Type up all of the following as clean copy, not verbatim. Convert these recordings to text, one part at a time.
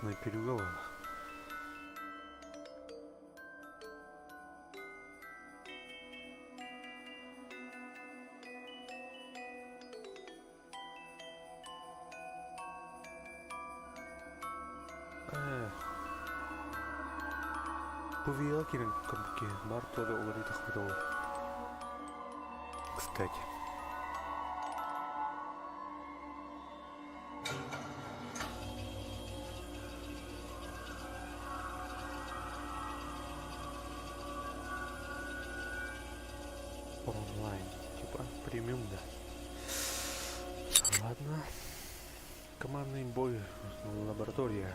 Снайперю голова. Повела кирен камки. Марту да угодит охватывал. Кстати. Онлайн. Типа премиум, да. Ладно. Командный бой. Лаборатория.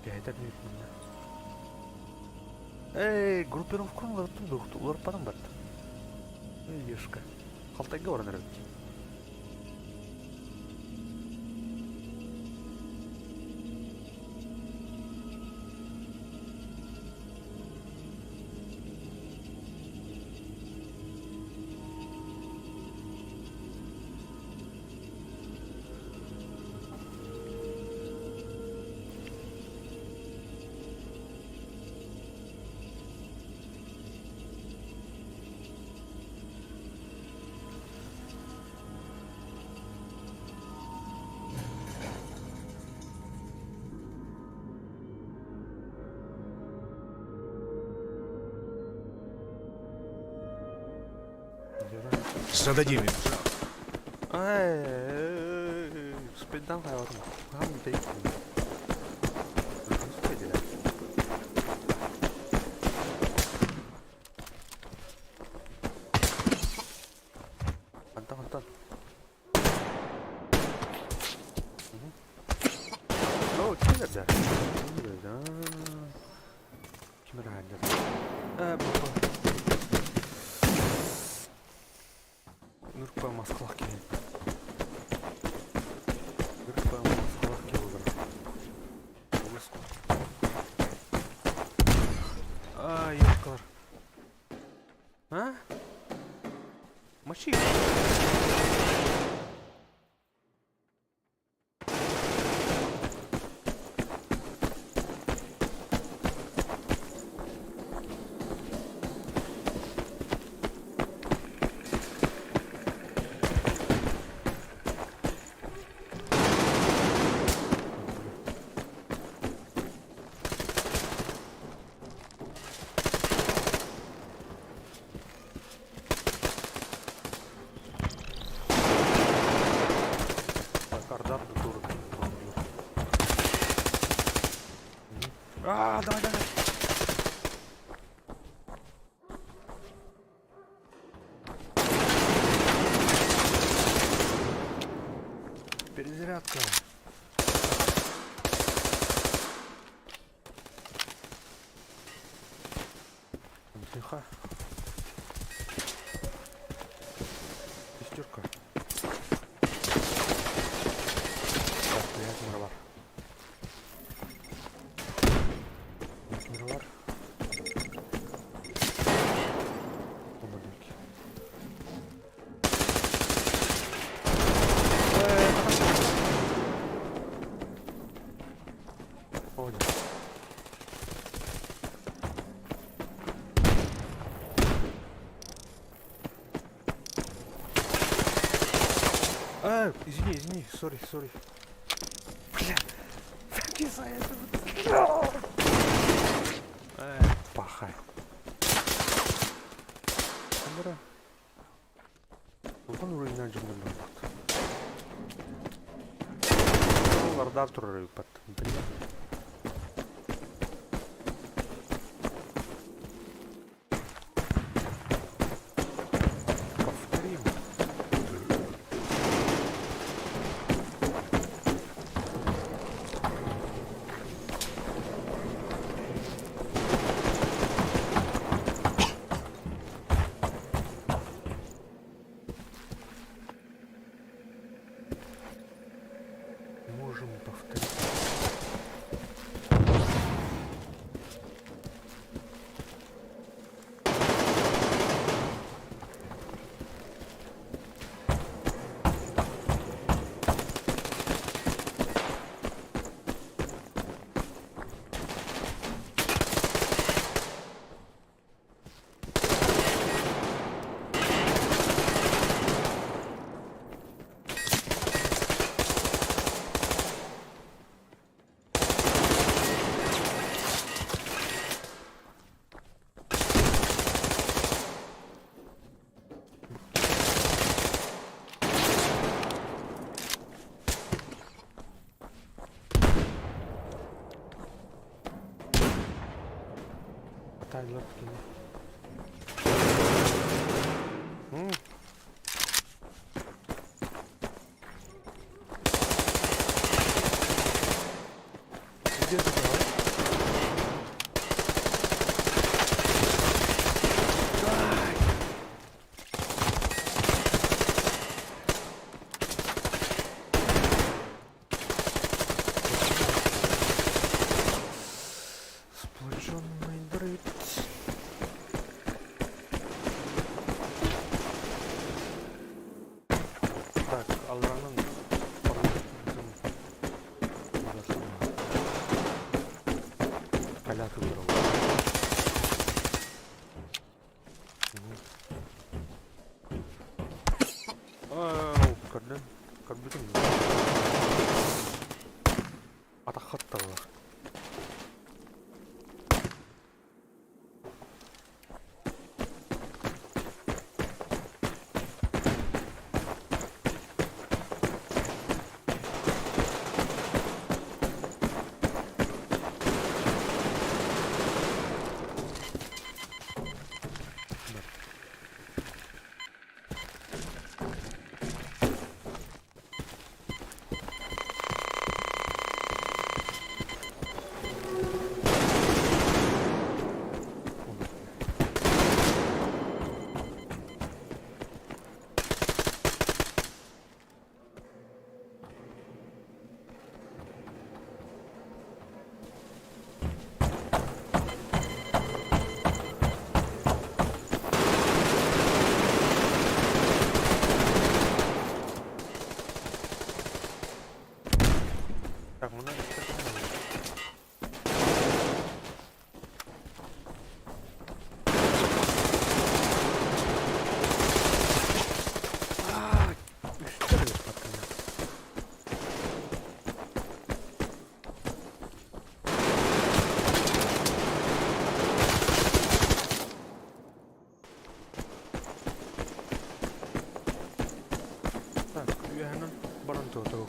Я это не помню. Эй, группировку улар падам бат. Эй, ешка. Халтайга орнар. Зададим им. Спиддан hayatım. Hangi değil? Спиддан. Антон. О, kimler de? Kimler halde? Baba. Нұрпа масқалақ келеді. Нұрпа масқалақ келді. Олыс қой. Ешқалар. Машина. Давай. Перезарядка. Тихо. Шестерка. Так, стоять мировар. Мировар. Помогите. Понял. Извини, сори. Бля, как из-за этого? Пахай. Камера. Бұған өрейінен жұмдырмай бақты. Олардар тұрар өйіп бақты. Можем повторить. lewat gini. Dia tuh kawan. Сплоченный дрыть. Так, Алран'ın Каляка вырвал. Kadın atak hatta var. Так, мы надо так, я на баранту того.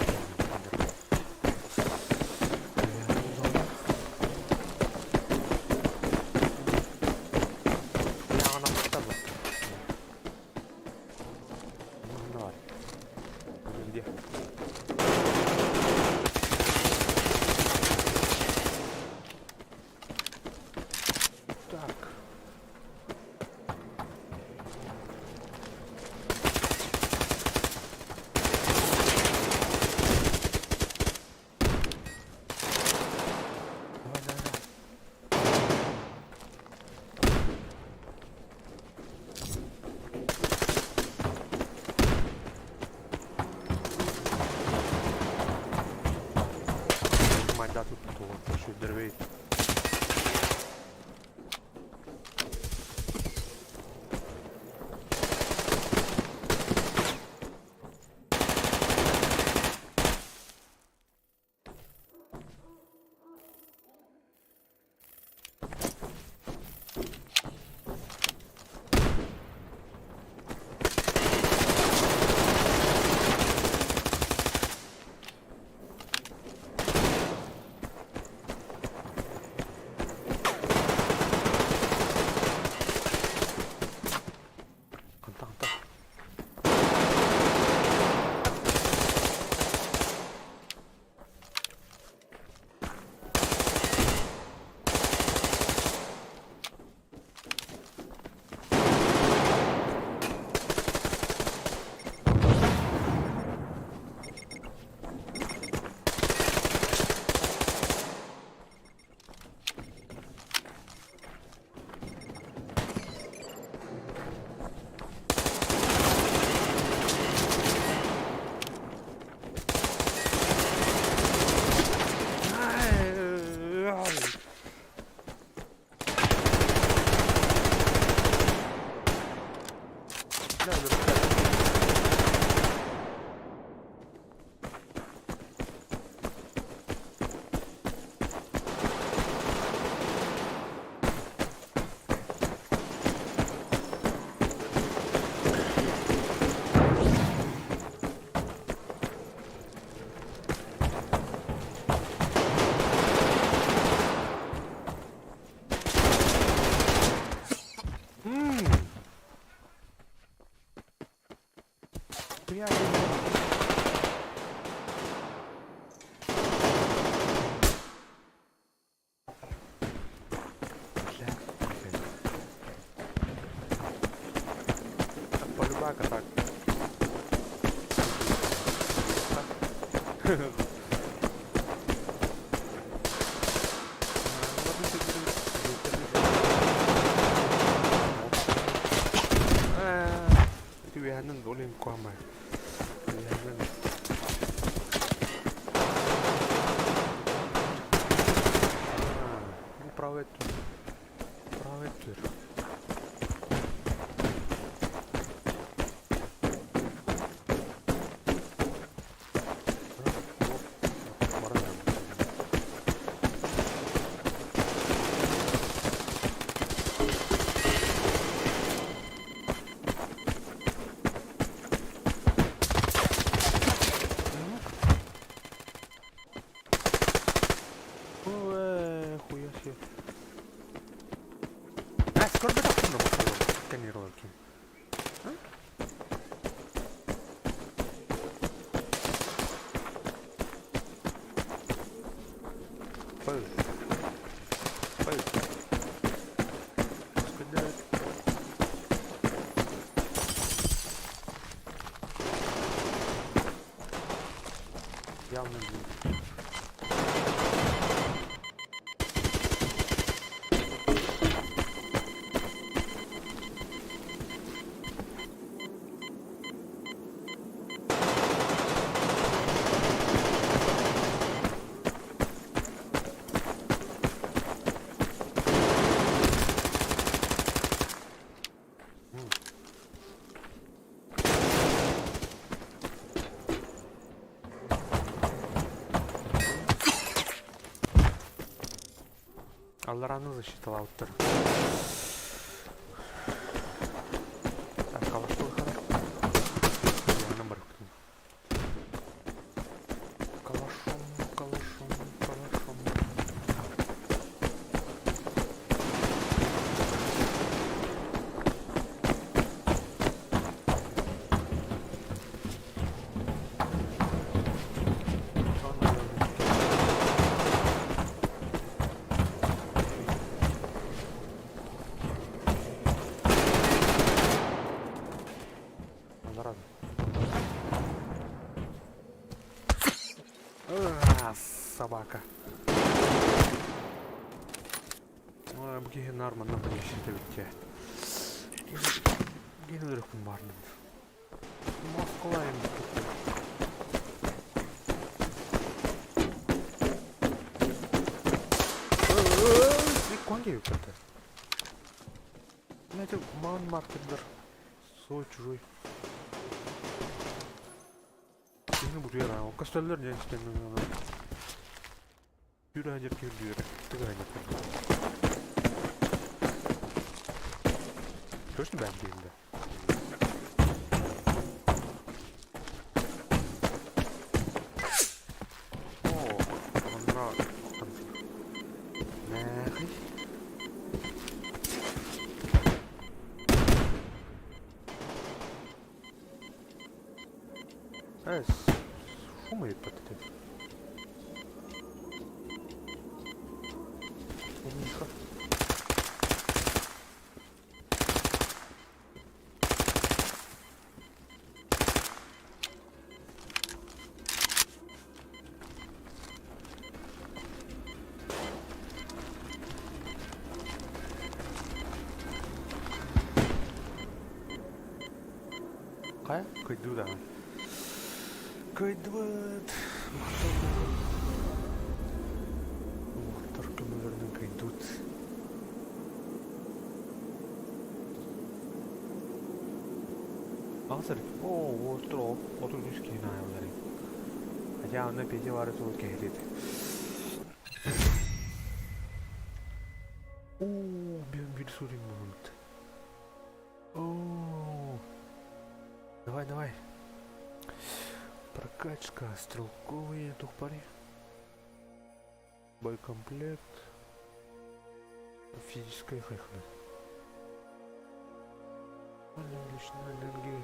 Да, тут что деревей. Itu bihanan boleh kuam mai. Bihanan. Ini prawet. Prawet tu. Хуя себе. Скоро бы так умно было сканировки. Пыл. Скидает. Явно будет. Аллараны засчитал ауттар. Так, калашту выхода. Я номер кто. Калашом. Собака. Бugün armandan da yaşadı bitti. Yine ırkım var mı? Moskolayım bitti. Кон гею как-то. Знаете, ман маркетер. Свой чужой. Ini buraya lah. O kasteller ne istemiyor. Yürü hacır ki yürü. Tıkır hacır ki. Точно ben değilim de. Oo, onlar. Ne? Evet. Шумает пататес. Умница. Кая? Кайду да. Кайдват. Мохтар көмөлөрүнөн кайдут. Азыр. О, отур үскейин аялары. Ача аны пеже бары сол келет. О, bir sorayım moment. О. Давай. Прокачка, стрелковые тухпари, боекомплект, физическая хехна, личная энергия,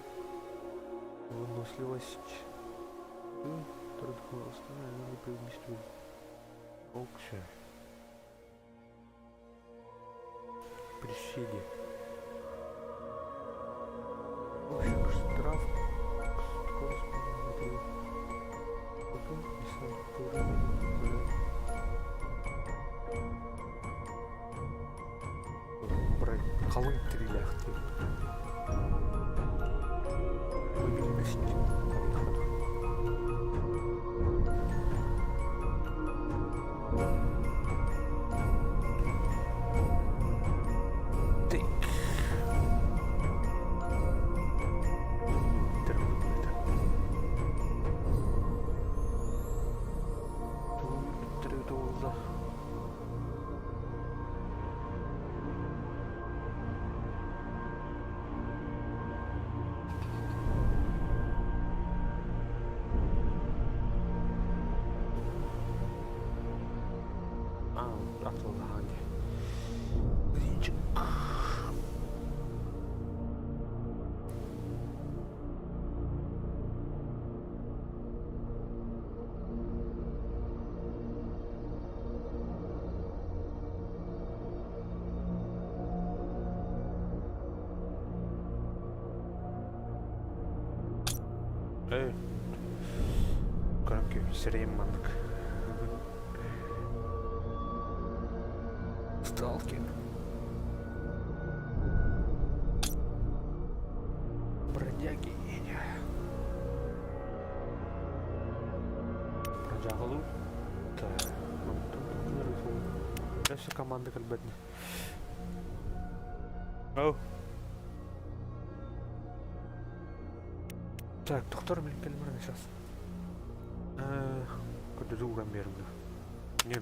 выносливость, энергия преимущество, общая, приседи, общий штраф. Скорость. қалың тірелях дейді. Кранки серейм мандык. Сталкер. Бродяги. Бродягалу. Так. Это все команда кальбетни. Оу. Так, доктор мен келмеді сейчас. Куда долго мерзко. Не.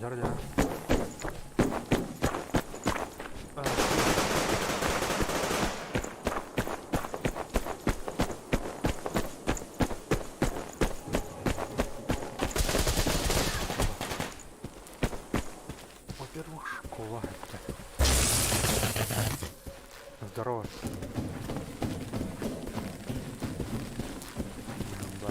Già, già. Здорово. Да.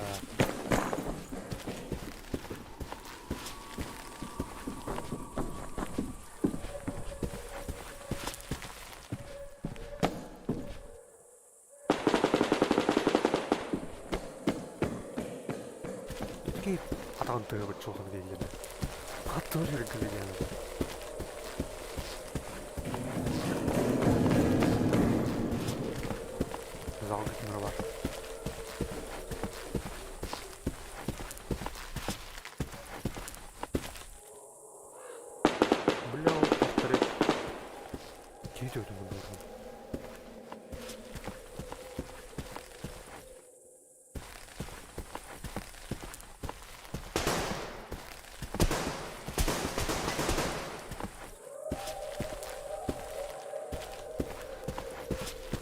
Такие атанты вот что он видели. А тоже регалианы. Залгать мировар. Бля, вот повторять. Идет он должен.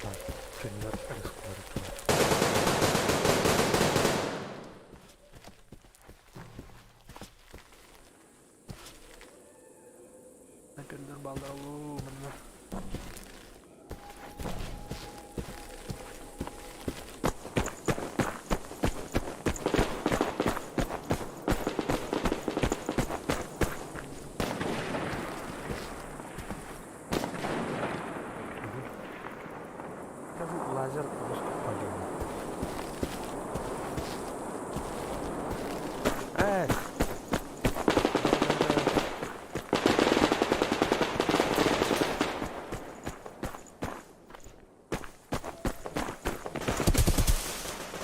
Так, что не надо рисковать. Наконец балдалу, мана. Лазер просто полил. Эй!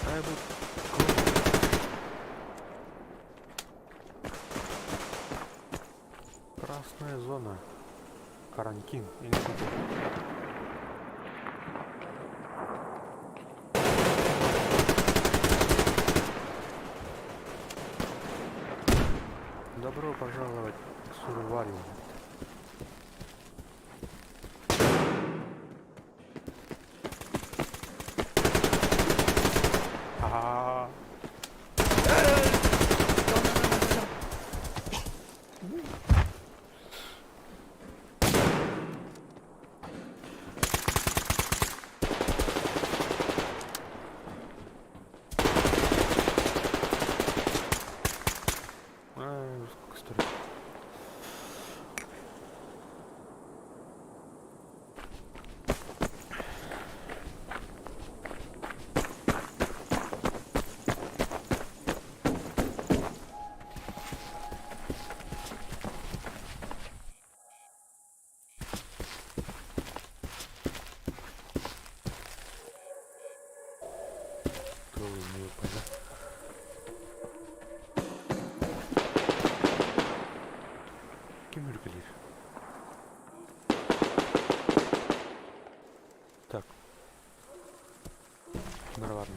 Ай, вот. Красная зона. Карантин. Или что-то. Добро пожаловать к Сурварию. Ага. Сколько стоит? Не понятно. Кемюрка здесь. Так. Ну ладно.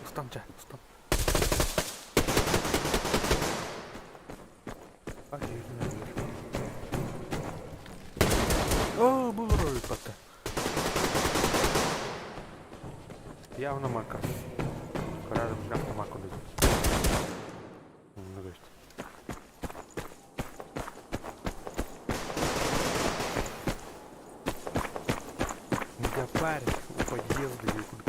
Встаньте, встань. О, был ролик пока. Явно мака. Рядом с автомаку лежит. Ну, то есть. Не парень, у подъезда или куда.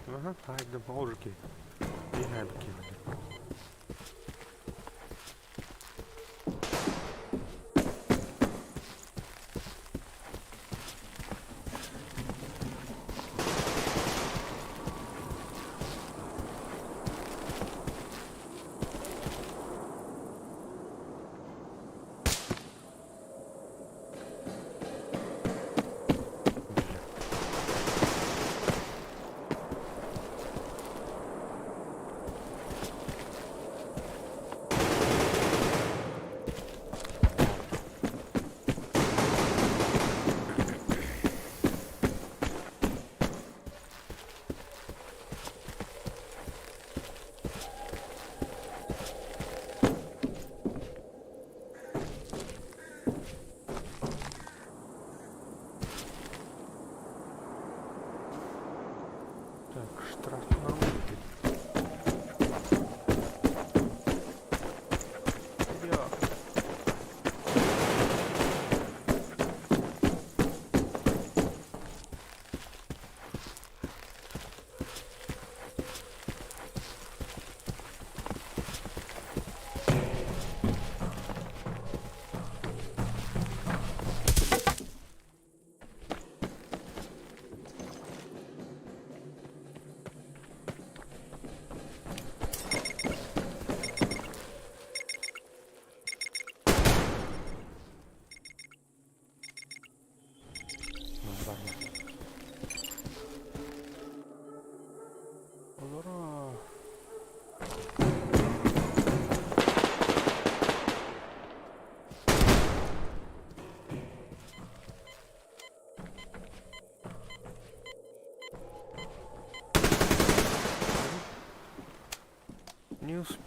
Ага, haydi olur ki. Yine bakayım.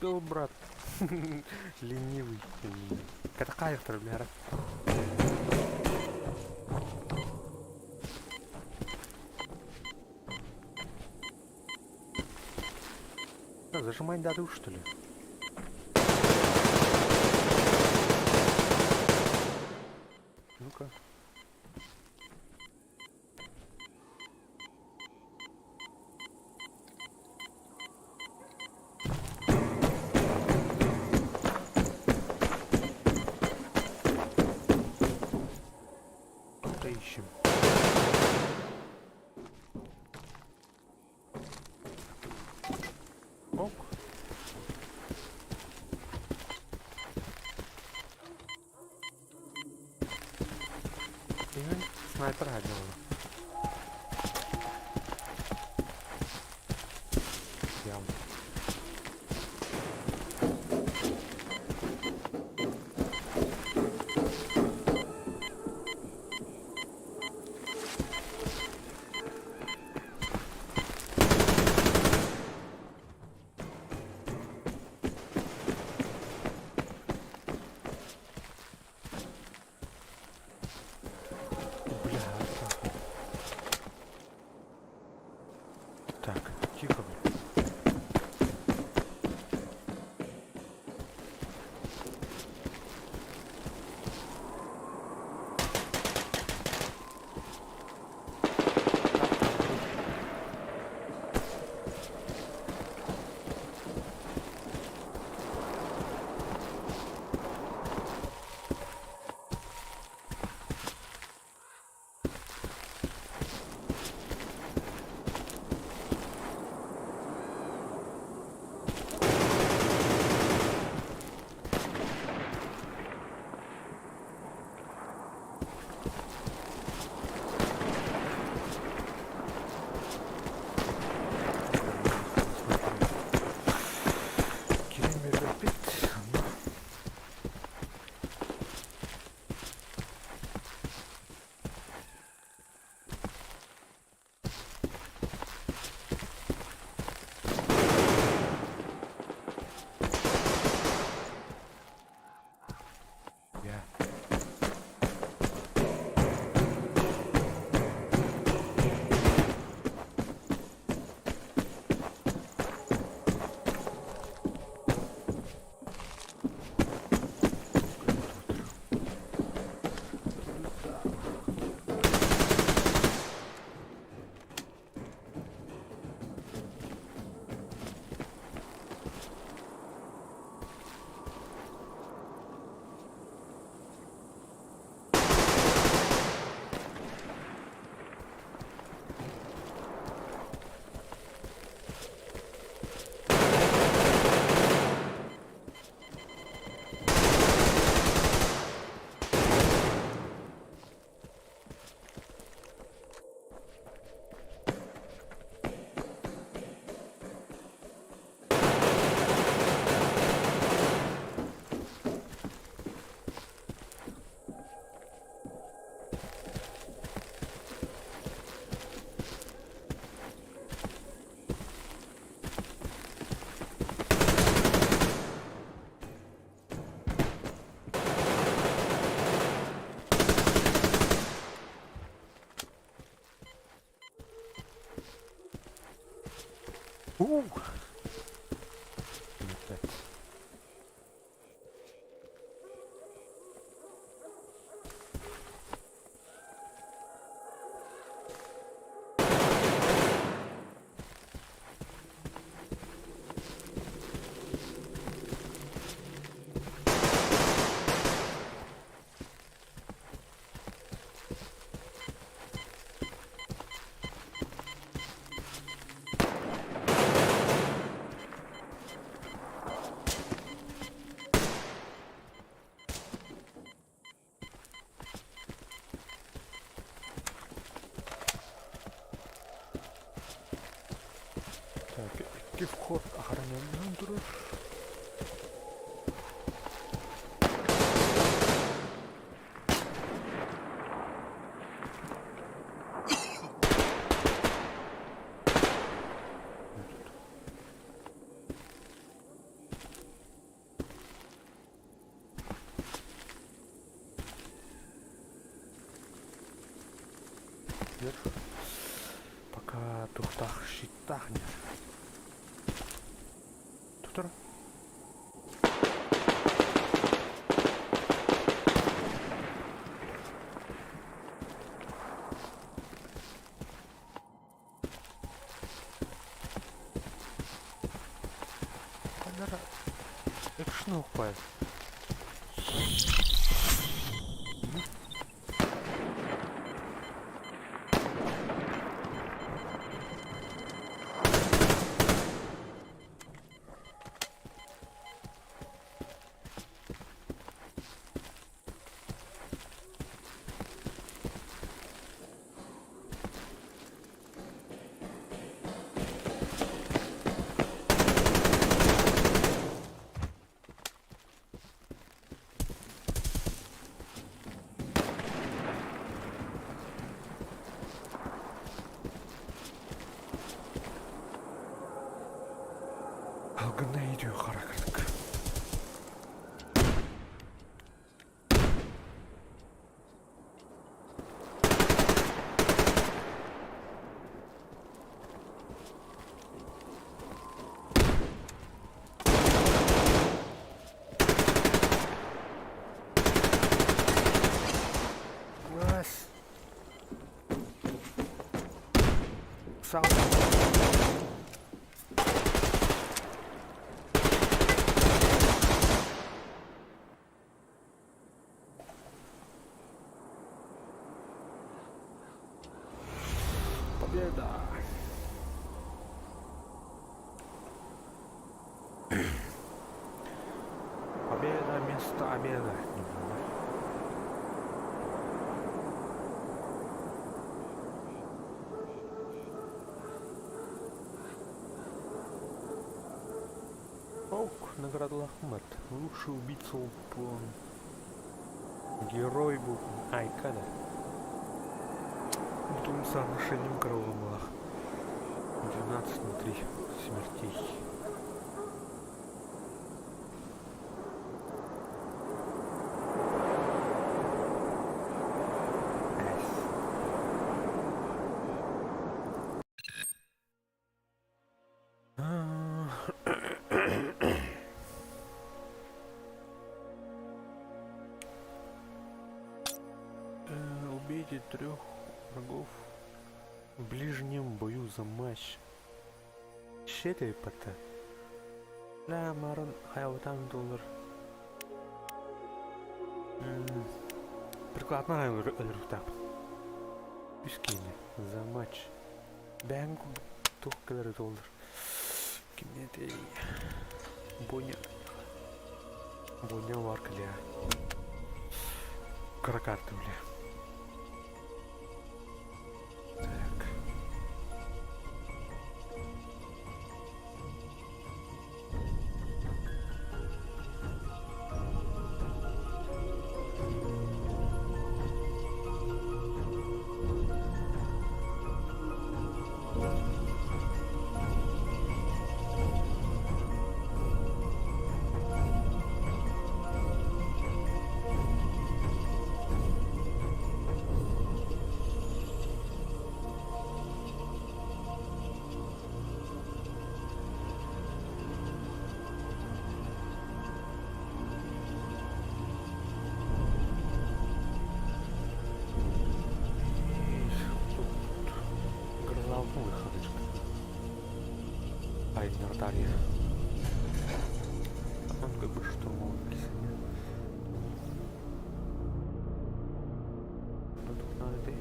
успел, брат. Ленивый. Это кайф, бля. Да, зажимай даты, что ли? Ну-ка. Ищем. Ок. Именно снайпер одел. Явно. Так, тихо, блин. Опять. Так, який вход охороняємо, друг. жер. Пока тухтах шиттах не. Туктар. Канара. Экшн укпай. Алгына идею қара кірдік. Класс. Сау. Победа! Победа вместо обеда. Ок, награда Лахмат. Лучший убийца Улпон. Герой был. Ай, когда? Бутум с нарушением кровомах. 12 внутри смертей. Убейте 3 врагов в ближнем бою за матч. Щедрый пота. Ла маран $50. Прикладно өліртап. Үскені за матч. Бәңгі $9. Кенедей. Боня. Боня варкаля. Каракарты, бля. Так. Нартария. Он как бы штурмовой сегодня. Что тут надо ты?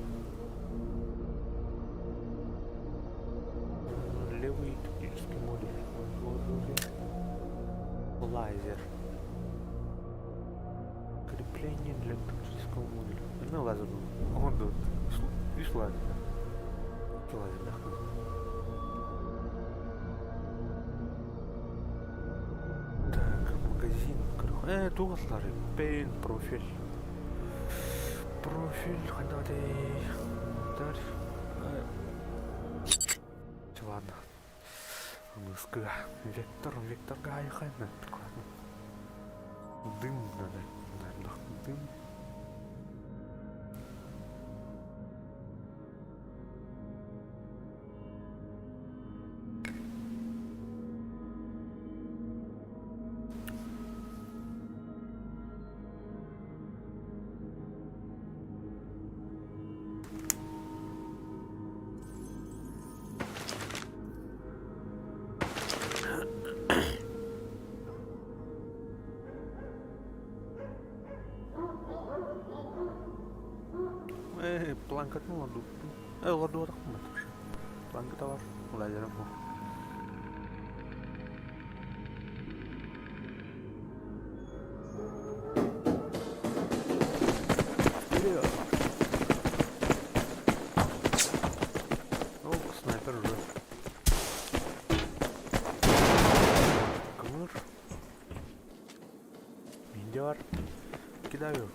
Левый тактический модуль. Лазер. Крепление для тактического модуля. Ну лазер. Он тут. Видишь лазер? Лазер, да. Туғаслары, пейн, профиль. Профиль, қандағыдай. Ладно. Мыска. Векторға айқайна. Дым надо. Дым. Планканы ладу. Ладу рахмат. Планката бар. Лазером бар. Вперед! О, снайпер уже. Кымыр. Менде бар. Кидаю.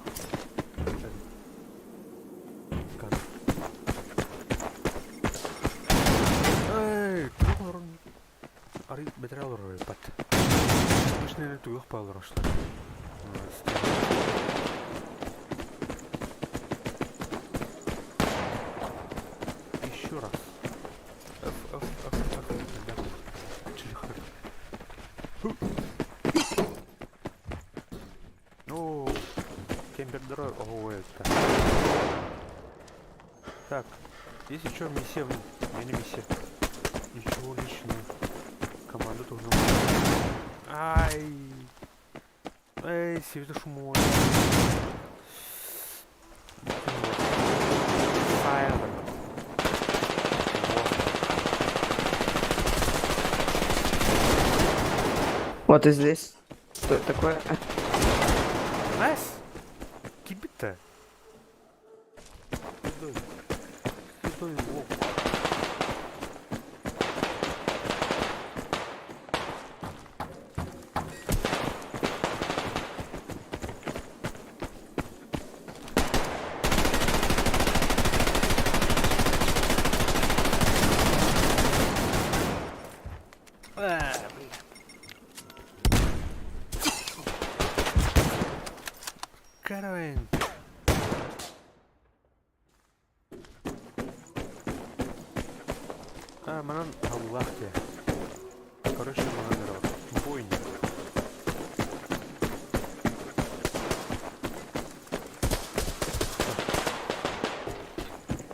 Арый бетер алыр пат. Мышны тугых палыр ашла. Еще раз. Ну, кемпер дорой. О, это. Так, есть еще миссия, мини-миссия. Ничего личного. Команда тоже. Ай! Эй, светишь мой. Файл. Вот и здесь. Что это такое? Найс! Кибита. Хидой лоб. Каравин. Манан Аллахте. Короче, манан бойня.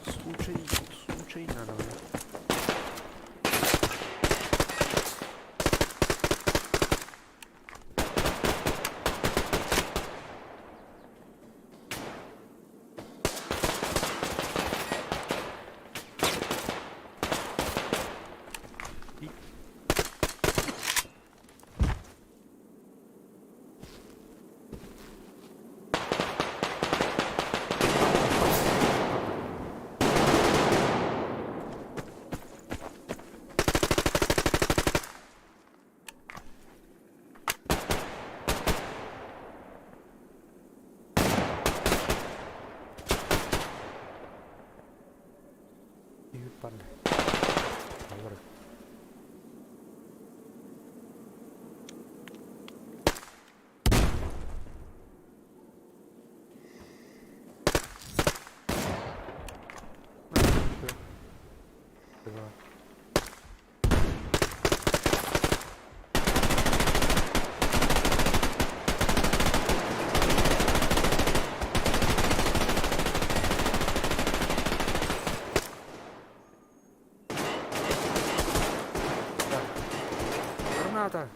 Случай надо мне. Padre. Ahora. Граната!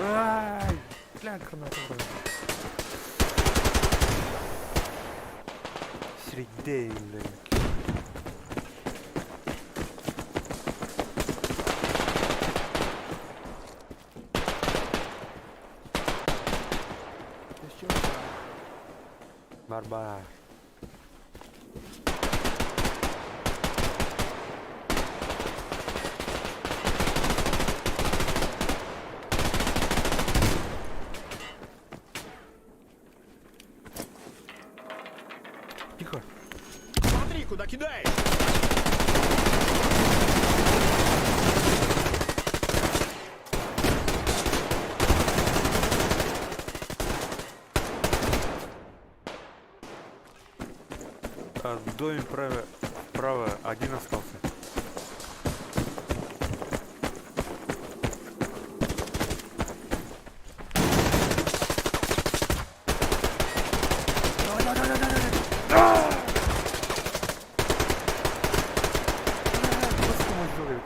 Ай! Бля, граната вроде. Среди, блин. Барбара. Тихо. Смотри, куда кидаешь! В доме право один остался.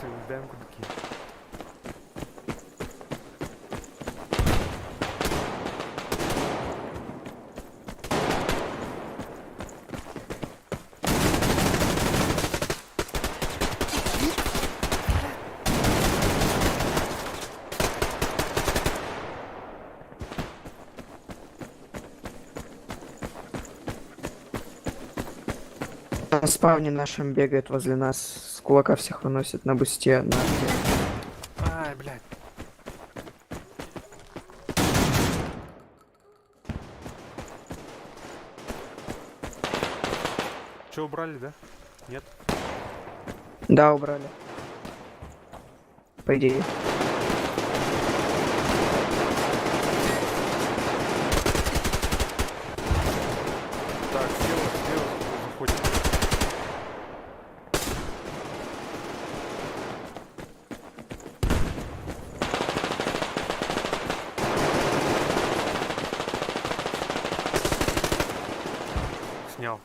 ты в демку такие. На спавне нашем бегает возле нас, с кулака всех выносит на бусте. Ай, блядь. Че, убрали, да? Нет? Да, убрали. По идее. Так, слева заходим. Снял.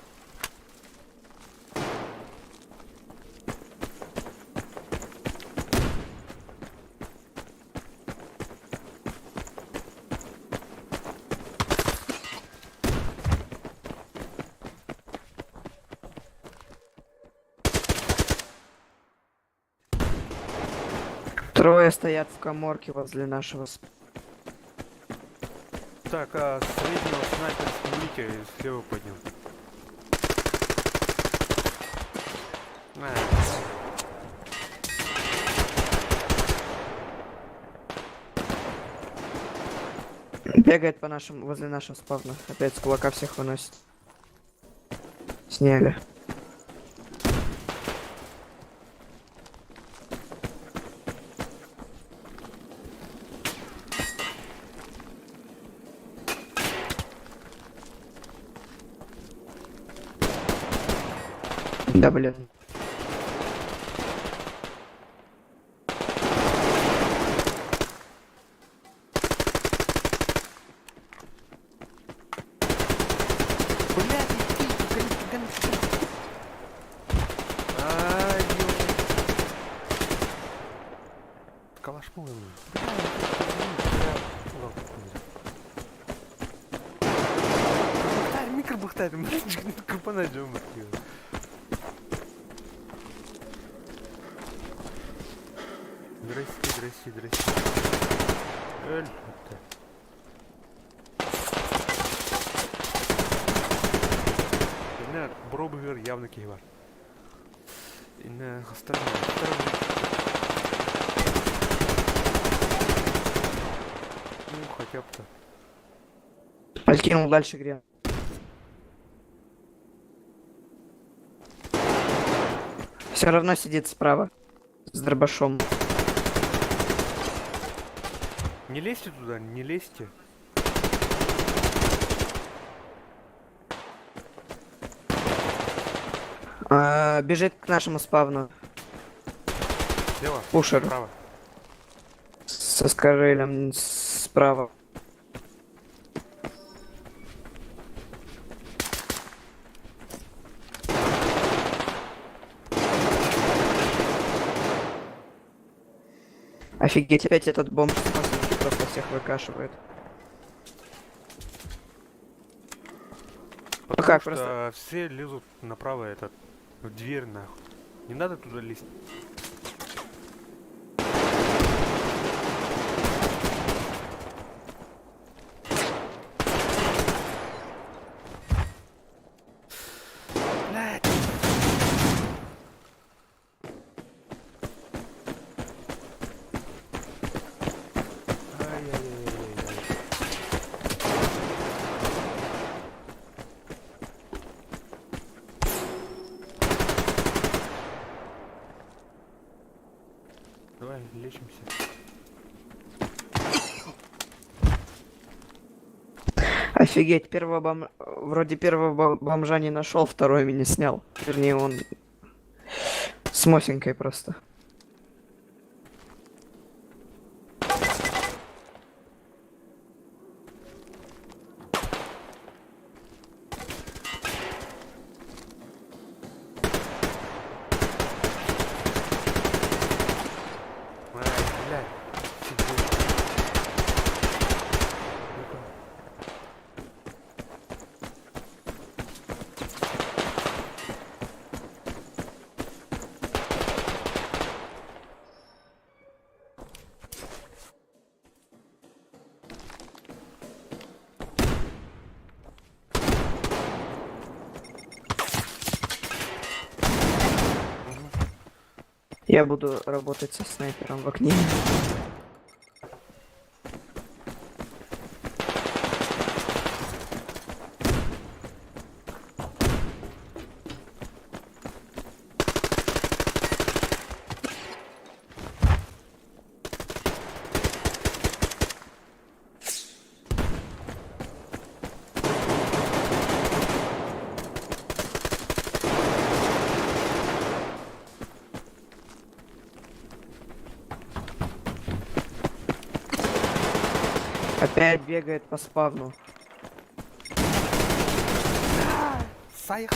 Трое стоят в каморке возле нашего. Так, а среднего снайпера снимите, слева поднял. Бегает по нашему, возле нашего спавна. Опять с кулака всех выносит. Сняли. Да, блин. Калаш полный. Микро бухтает, микро найдем. Здрасте. Эль, İnne Бробер явно кей var. İnne остальные. Ну, хотя бы-то. Откинул дальше грен. Все равно сидит справа. С дробашом. Не лезьте туда, не лезьте. Бежит к нашему спавну. Слева, Пушер. справа. Со скорелем справа. Офигеть, опять этот бомж просто всех выкашивает. Потому как, что просто- все лезут направо этот, в дверь нахуй. Не надо туда лезть. Блядь. Ай-яй-яй-яй-яй. Давай, лечимся. Офигеть, вроде первого бомжа не нашел, второй меня снял. Вернее, он с мосинкой просто. Я буду работать со снайпером в окне. Опять бегает по спавну. Сайх.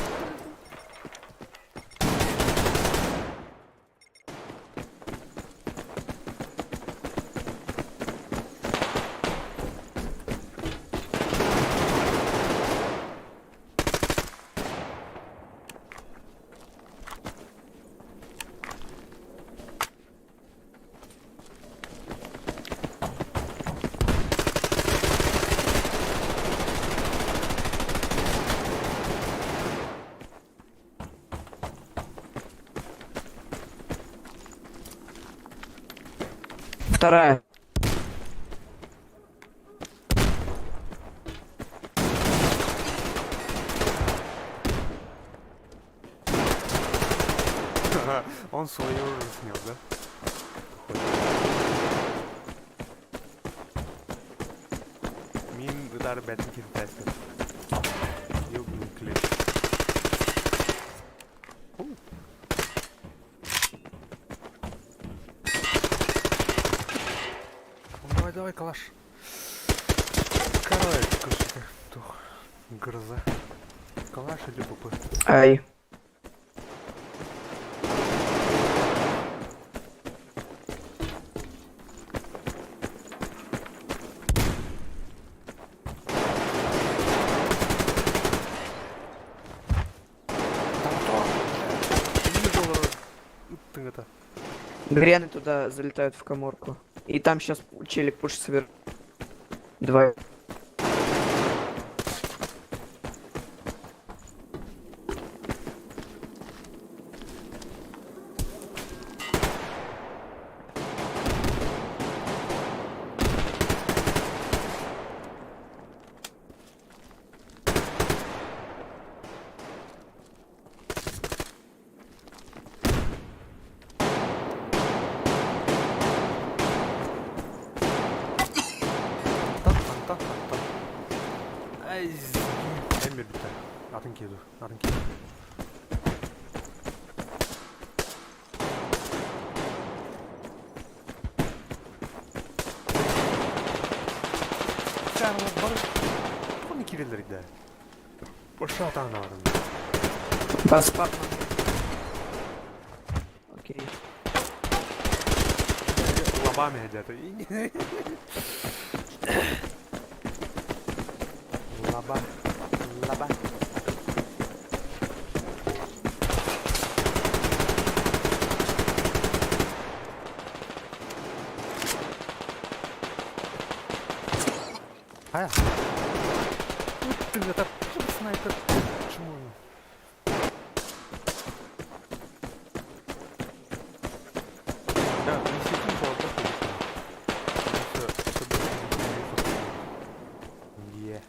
Вторая. Он свое уже снял, да? Мин удар бэтин кентестер. Ёбаный клей. Давай, давай, калаш. Короче, кушай. Тух. Гроза. Калаш или пупы? Ай. Это. Грены туда залетают в каморку. И там сейчас челик пушит сверху. Два. Emir bir tane. Atın kedi. Atın kedi. Sen bana bunu kirileri de. Boşa atan varım. По спавну. Окей. Лобами где-то. Лоба. Лоба. А? Ты это снайпер. Почему? Да, не секунд было такое. Е.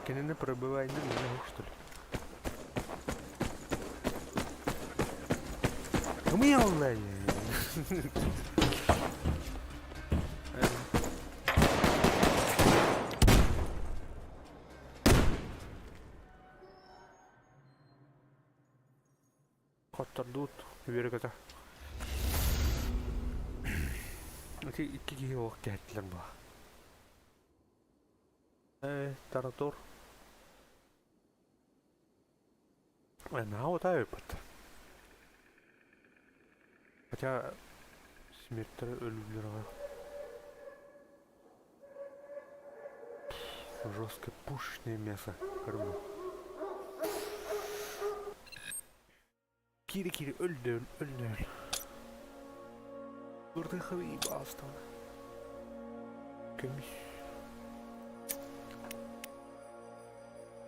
Kendini пробивай, не могу, что ли? Умел, блядь! Kottardut yürü iki yok geldiler bu. Tarator. На вот айпад. Хотя смерть люблерова. Жесткое пушечное мясо. Рыбу. Кири öldün. Burada havayı bastım. Kömüş.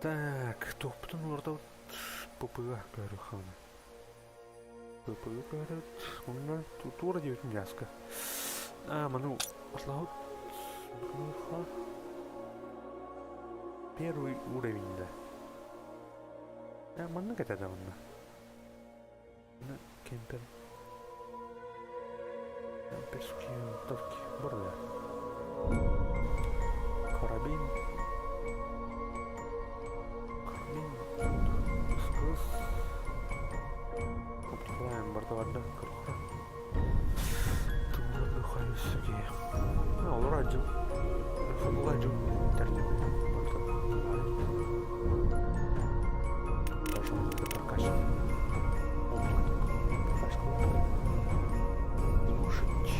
Так, топтың орда ППГ говорю хана. ППГ говорят, онна тура дейтін яска. Ману ослау. Первый уровень, да. Манна кетеді онна. Кемпер. Кемперские винтовки. Burada. Карабин. Kız. Optiklayın burada vardı. Kırıkta. Tıvırlı hayısı ki. Ne olur acım. Fırlı acım. Terlemi. Burada. Başım kadar kaçtı. Optik. Kaç kılıkta. Глушить.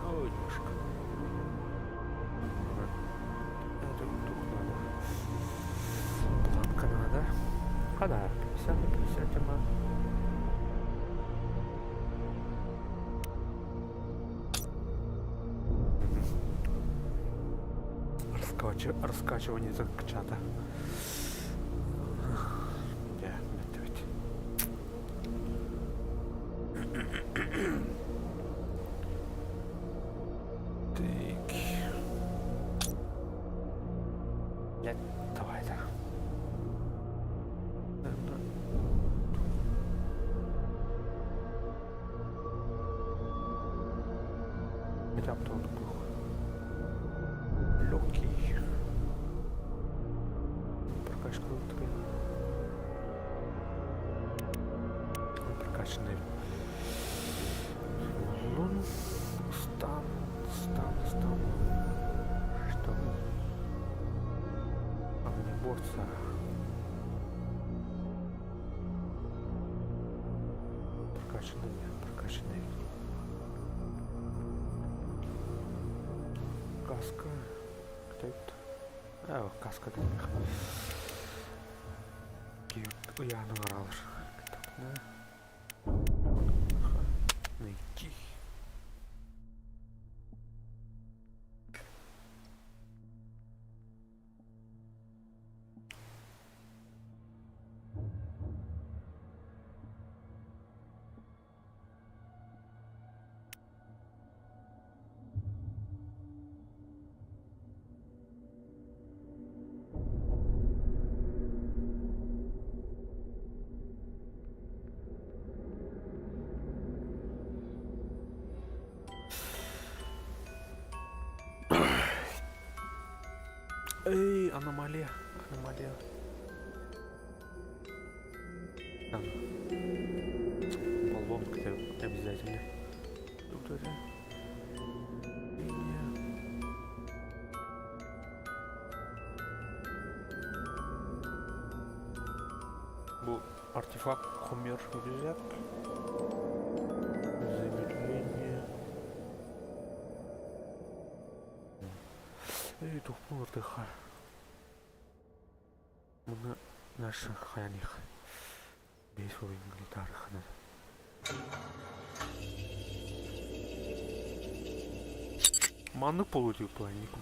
Ой, немножко. Это тут надо. Планка надо. Да, 50 на 50 ма. Раскачивание чата. Давай, да. Хотя бы он был легкий. Прокачка внутри. Прокачанный. Лун. Стан. Что? Огнеборца. Прокачанный. Каска. Кто это? Каска для них. Я набрал. Так, да. Найти. Эй, аномалия. Там. Баллон обязательно. Тут это. Линия. Бұл артефакт хумер взят. Замедление. Эй, тухпун артеха. Мұны наши хаяних. Бейс ойын гитары хана. Манны получил планнику.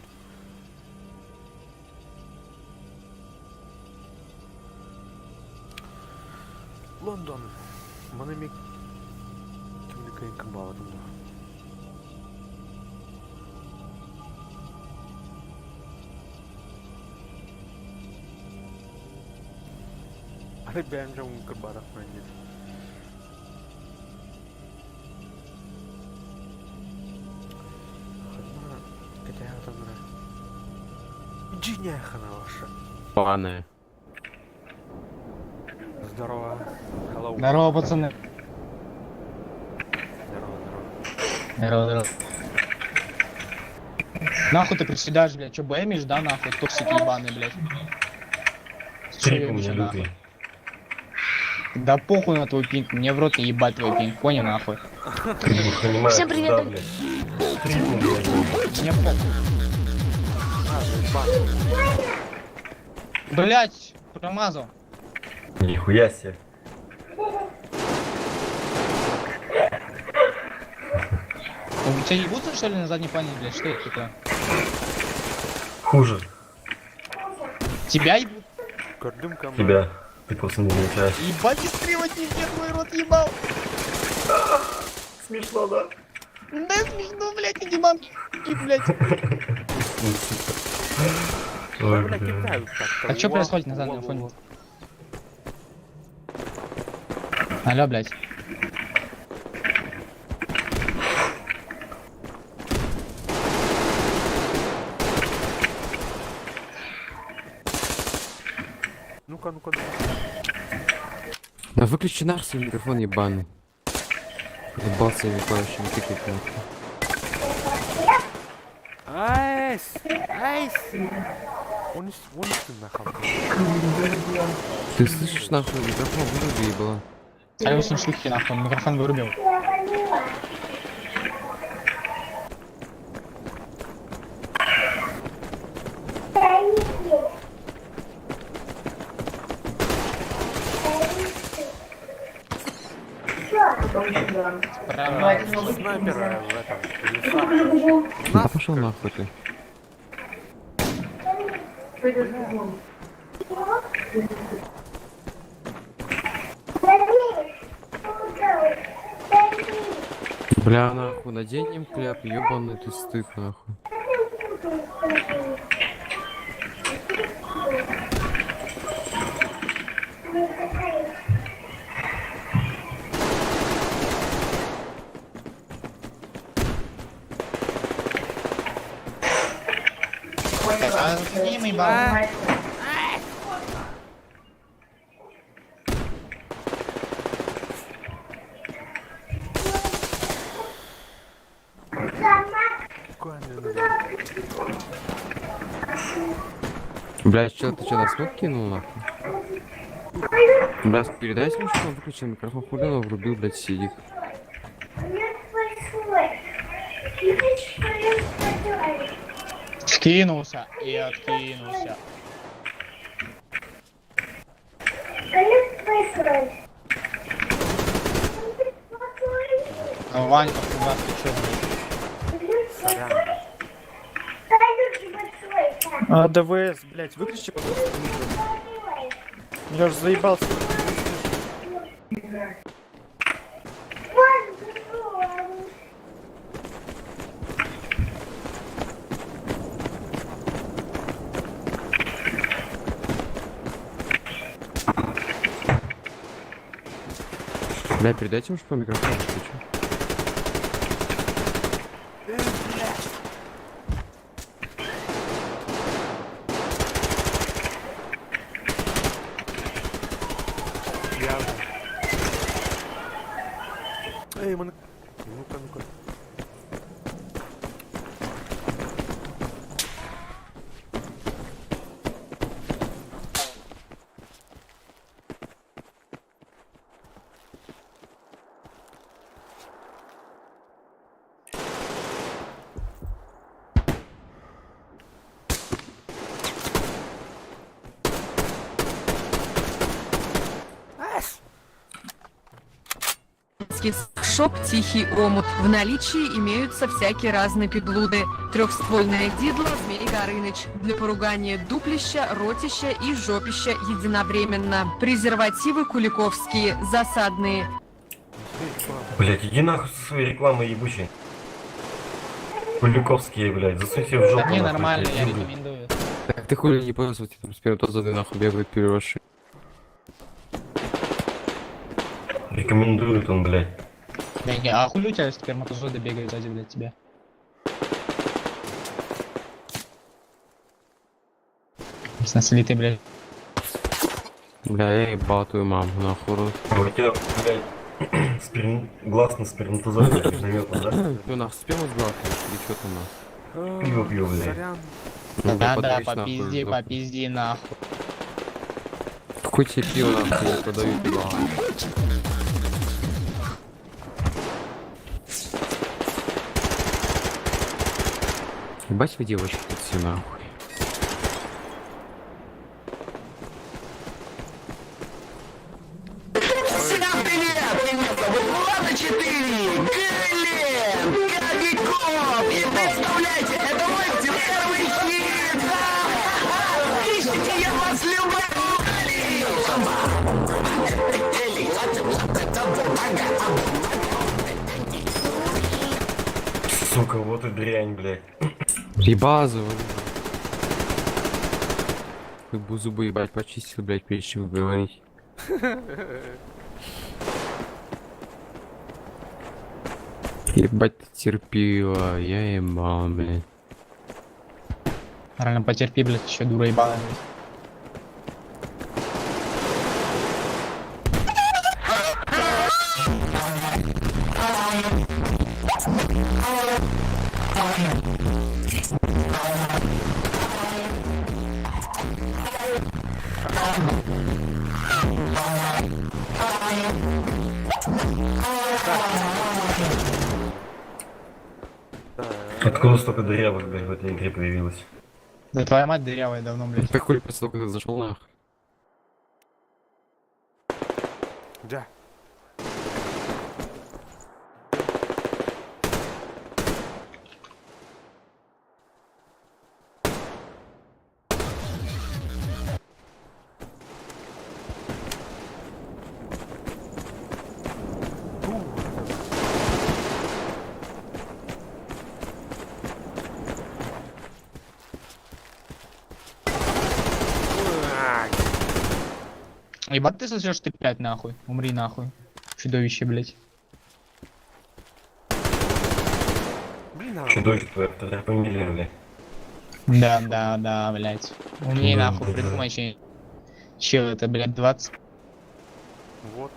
Лондон. Маны мек... Кімді кайын кім бағадым да. Али бәйім жауын кір барақ мәнде. Хадмара, кәтәй атамыра. Джиня хана ваша. Поганые. Здорово. Hello. Здорово, пацаны. Здорово. Нахуй ты приседаешь, блядь, чё бэмишь, да, нахуй, токсики ебаные, блядь. Чё Трик у ебишь, меня нахуй? лютый. Да похуй на твой пинг, мне в рот не ебать твой пинг, понял, нахуй? Ты не понимаешь, Всем привет. да, блядь. Трик у меня лютый. Мне похуй. Блядь, промазал. Нихуя себе. У тебя ебутся, что ли, на заднем плане, блядь, что это такое? Хуже Тебя ебут? Кардымка, man. тебя. Ты просто не замечаешь. Ебать, быстрее, вот тебе твой рот ебал. Смешно, да? Да смешно, блядь, иди мамки, блядь. Ой, Бля, блядь. кидают так-то. А чё Во, происходит на во, заднем во, фоне? во. Алло, блядь. Ну-ка, ну-ка, ну-ка. Да выключи наш свой микрофон ебаный. Ебался ебающим тыкать нахуй. Айс! Айс! Он ты нахуй. Ты слышишь нахуй микрофон выруби ебала. А очень шлюхи, нахуй, микрофон вырубил. Правильно. Снайпера в этом, в лесах. У Да нас пошел нахуй ты. Бля нахуй, наденем кляп, ебаный ты стыд нахуй. А, какие мы ебал? Бля, чё, ты чё, на смог кинул нахуй? Бля, передай, если что он выключил микрофон, хули он врубил, блядь, сидит. Скинулся и откинулся. Ну, Ванька, куда ты чё, блядь? А, ДВС, блядь, выключи, пожалуйста, микро. Я уже заебался. Бля, передайте ему, что по микрофону, ты чё? Эй, мы... Ну-ка, ну-ка. Шоп «Тихий омут». В наличии имеются всякие разные педлуды. Трехствольное дидло «Змей Горыныч». Для поругания дуплища, ротища и жопища единовременно. Презервативы куликовские, засадные. Блядь, иди нахуй со своей рекламой ебучей. Куликовские, блядь, засуньте в жопу. Да мне нахуй, нормально, блядь, я люблю. рекомендую. Так ты хули не понял, вот там сперматозоиды нахуй бегают переросшие. Рекомендует он, блядь. А хули у тебя сперматозоиды бегают сзади, блядь, тебя? В смысле ты, блядь? Бля, я ебал твою маму, нахуй рот. У тебя, блядь, Гласно сперматозоид наметом, да? Что, нахуй спем сглатываешь или что ты нахуй? Пиво пью, блядь. Сорян. Ну, Да, подавись нахуй, попизди, жопу. попизди нахуй. Какой тебе пиво нахуй, я продаю пиво. Ебать вы девочки тут все нахуй. Сука, вот и дрянь, блядь. И базу. Хоть бы зубы ебать почистил, блядь, прежде чем говорить. Ебать ты терпила, я ебал, блядь. Реально потерпи, блядь, еще дура ебаная. Откуда столько дырявых, блядь, в этой игре появилось? Да твоя мать дырявая давно, блядь. Так хуй после того, как ты зашел нахуй. Да. Ебать ты сосешь ты 5 нахуй. Умри нахуй. Чудовище, блядь. Блин, а Чудовище твоя вторая фамилия, блядь. Да, блядь. Умней нахуй, придумай че. Чел это, блядь, 20. вот.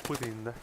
Блин, да.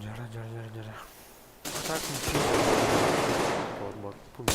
Джара. Так, ничего. Вот, пумя.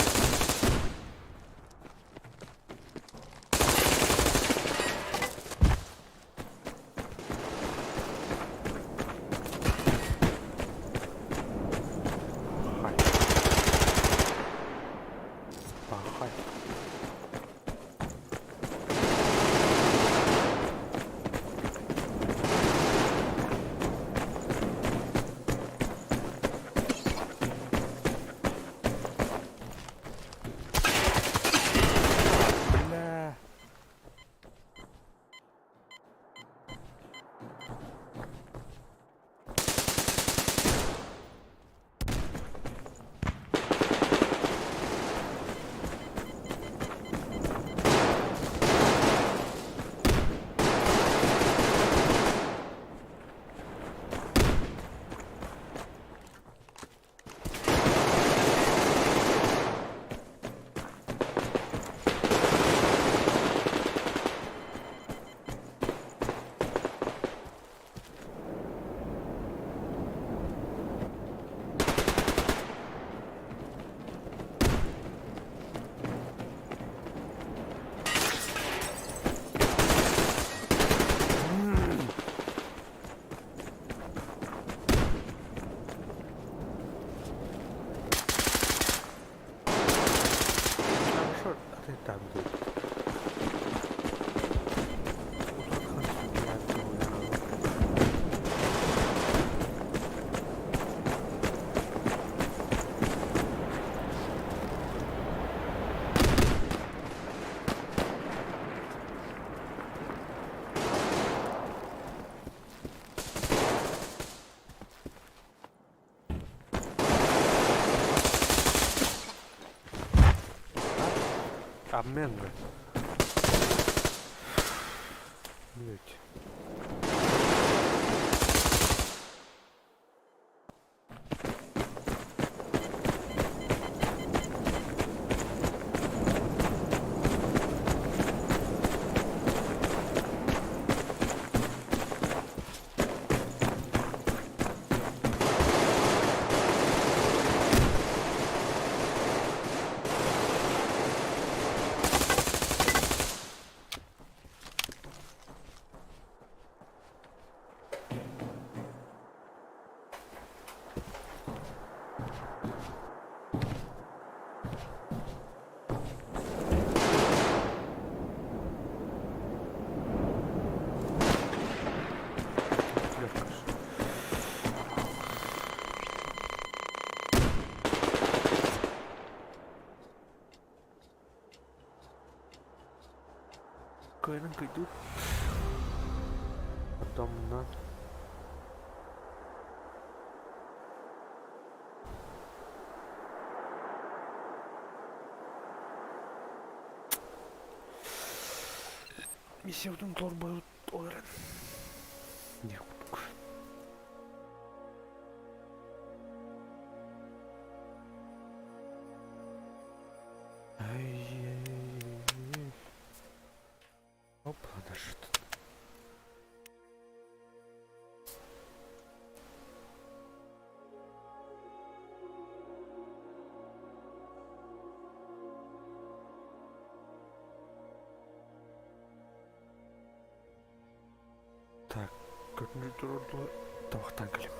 Обмен, бля. Блять. Лёгко ж. Коиненко идут. Потом на... Миссияның торбай оларын. Не кутук. Ай-яй-яй. Опа, да что? Так, как мне трудно тамақтан келем.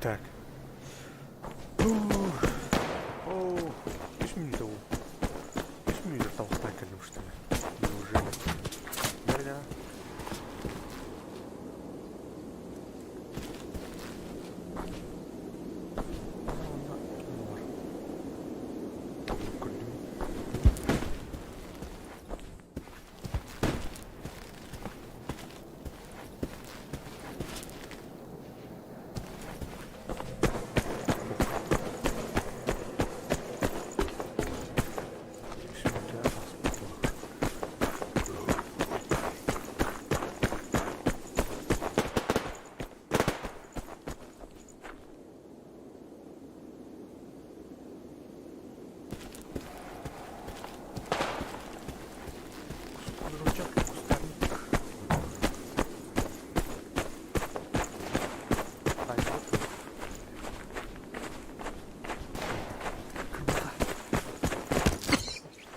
Так. Ух. Оу. Видишь мне того? Видишь мне того снайперным, что ли? Неужели? Да-да.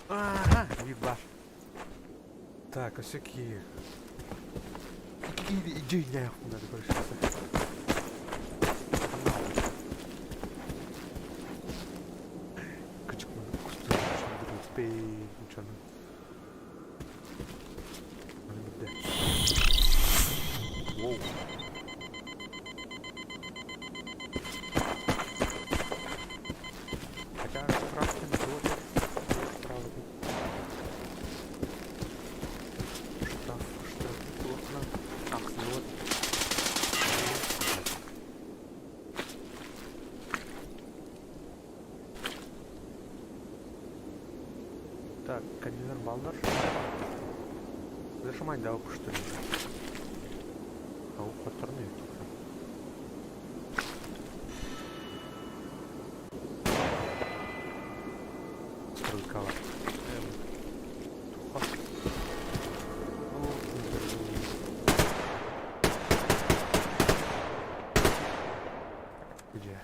Ага, ебаш. Так, ось які. Иди нахуй, надо прощаться. Качку надо кусту, что не буду успеть, ничего. Воу. Хотя штраф не будет. Штраф плотно. Ах, ну вот. Так, кондиционер балдар. Зашимать да уж что ли? А у паттерны. Стрелкава. Где?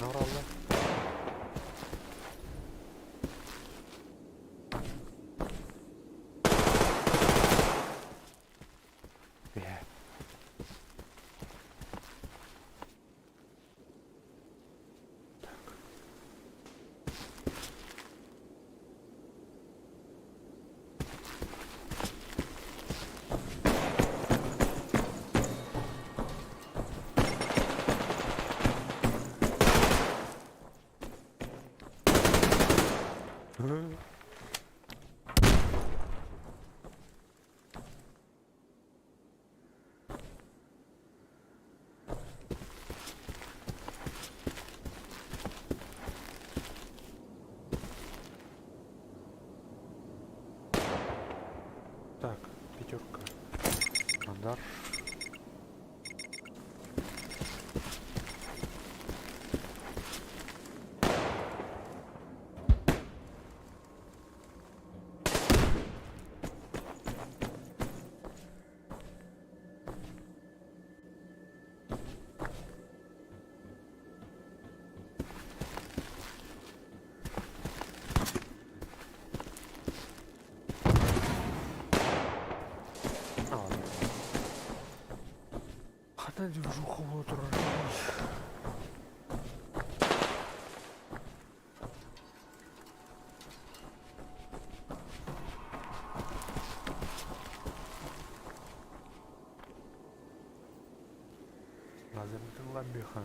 Наврала. Так, пятерка. Радар. Хана движуха вот Лазерный ламбиха.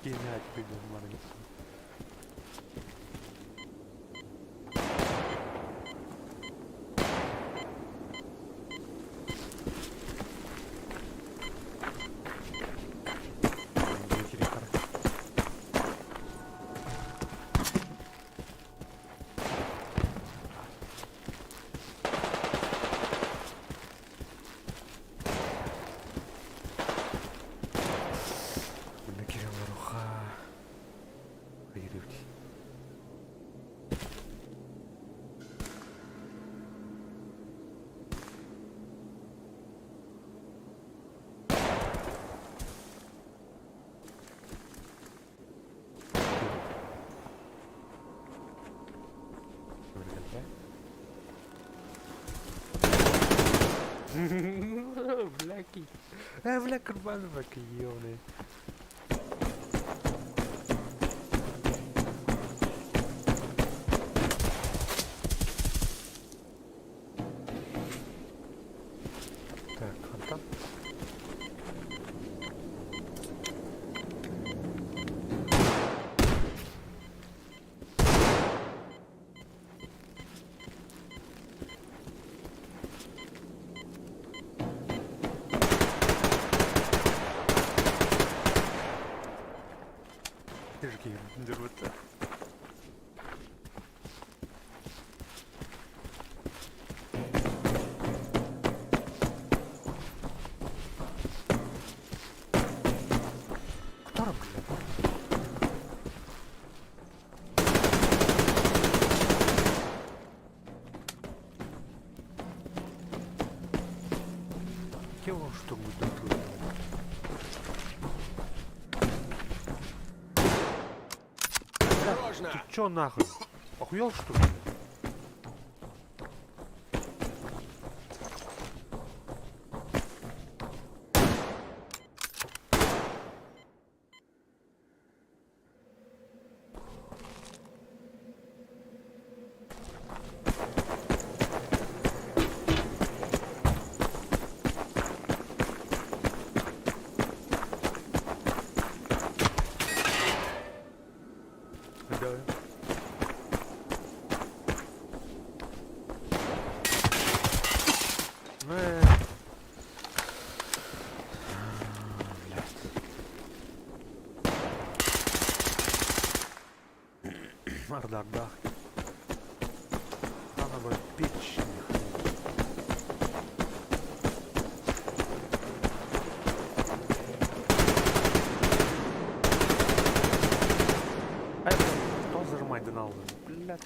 Кинять піде маленький. Мене Кирилла руха. Вигрівці. Бляки. Бля, карман вакийовний. Так, Антон. Тяжкий дерваться. Кто там, блядь? Кего что мы тут? Осторожно! Ты чё нахуй? Охуел что ли? Да. Мордардах. Надо бы печь. А это кто зажимать донал? Блядь.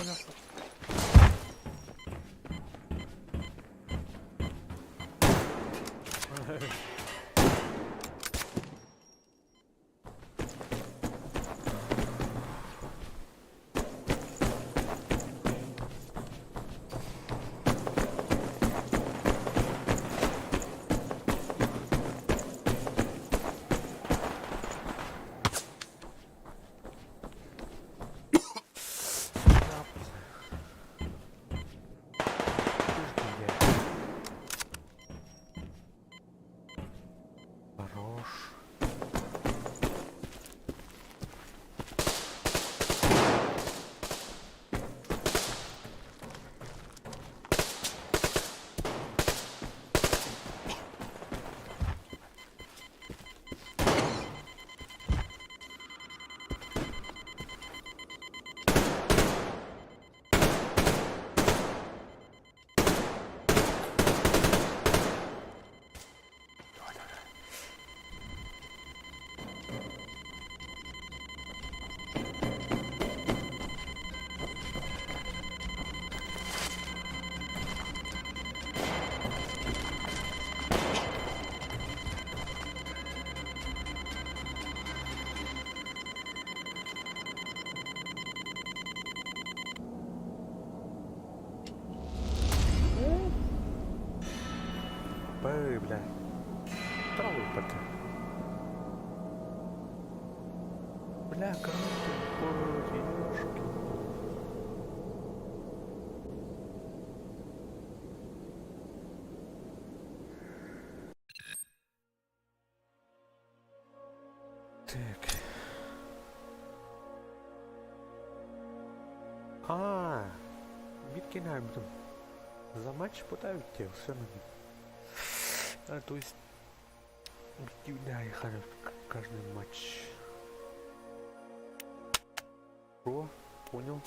понял. Хорош. Эй, бля. Траву пока. Бля, кому-то в городе, ёшки. Так. Битки на блин. За матч пытают тебя, все на то есть да, и каждый матч. О, понял.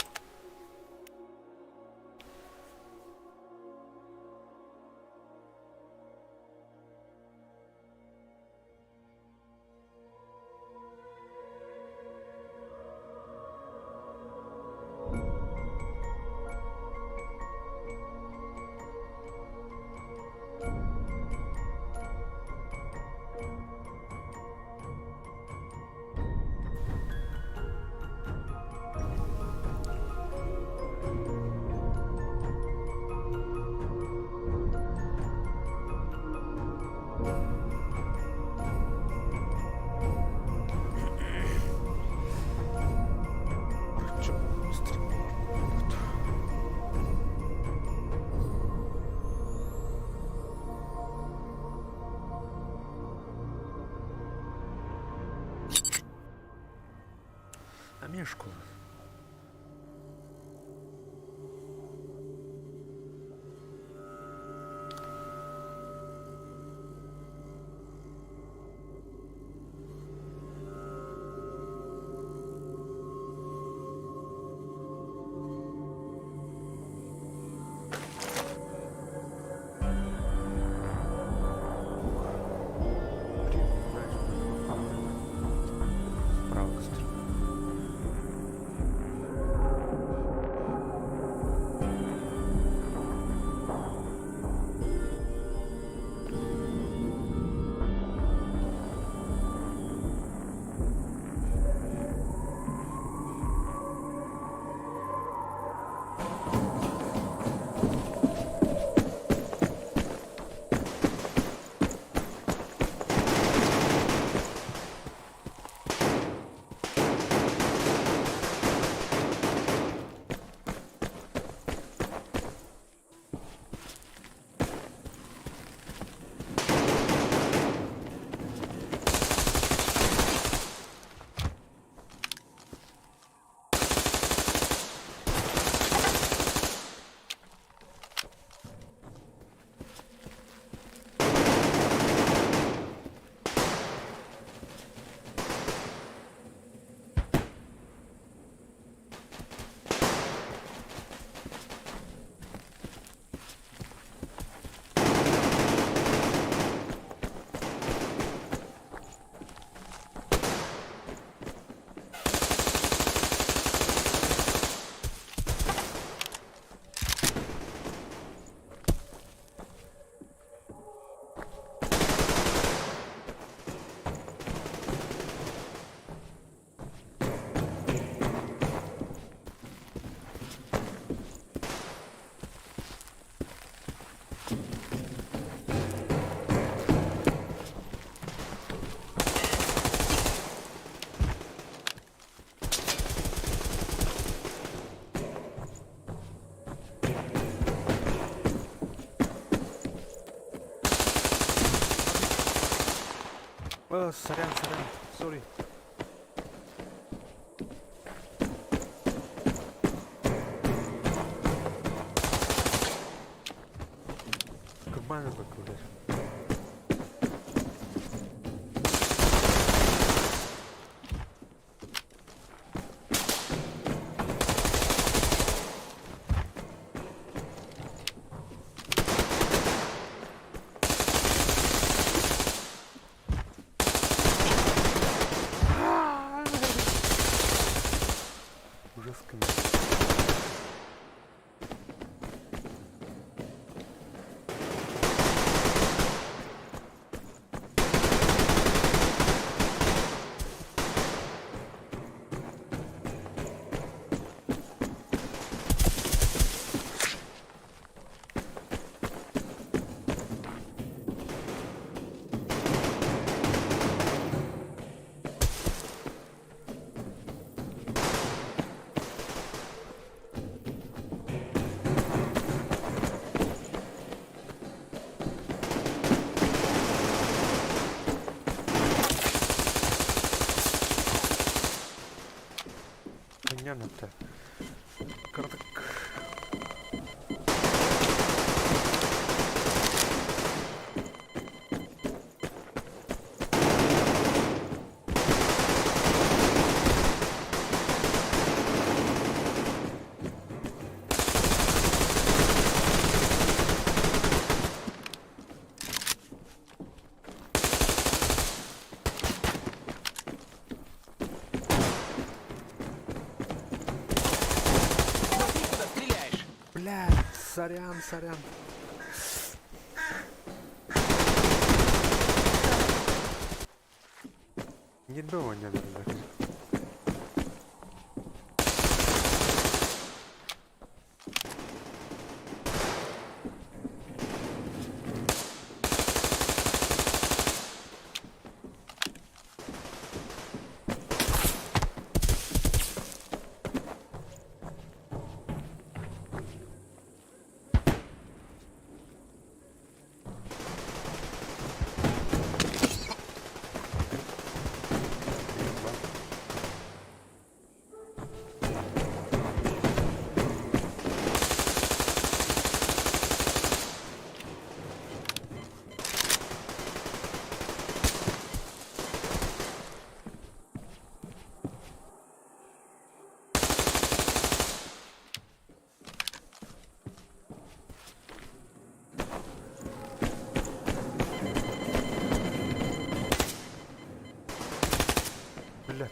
Мешку. Справа, кстати. Сорян, сорі. Нормально закрылись. Ужас, конечно. Понятно-то. Карток. Куда стреляешь? Блядь, сорян. Не думал, не надо. Бля.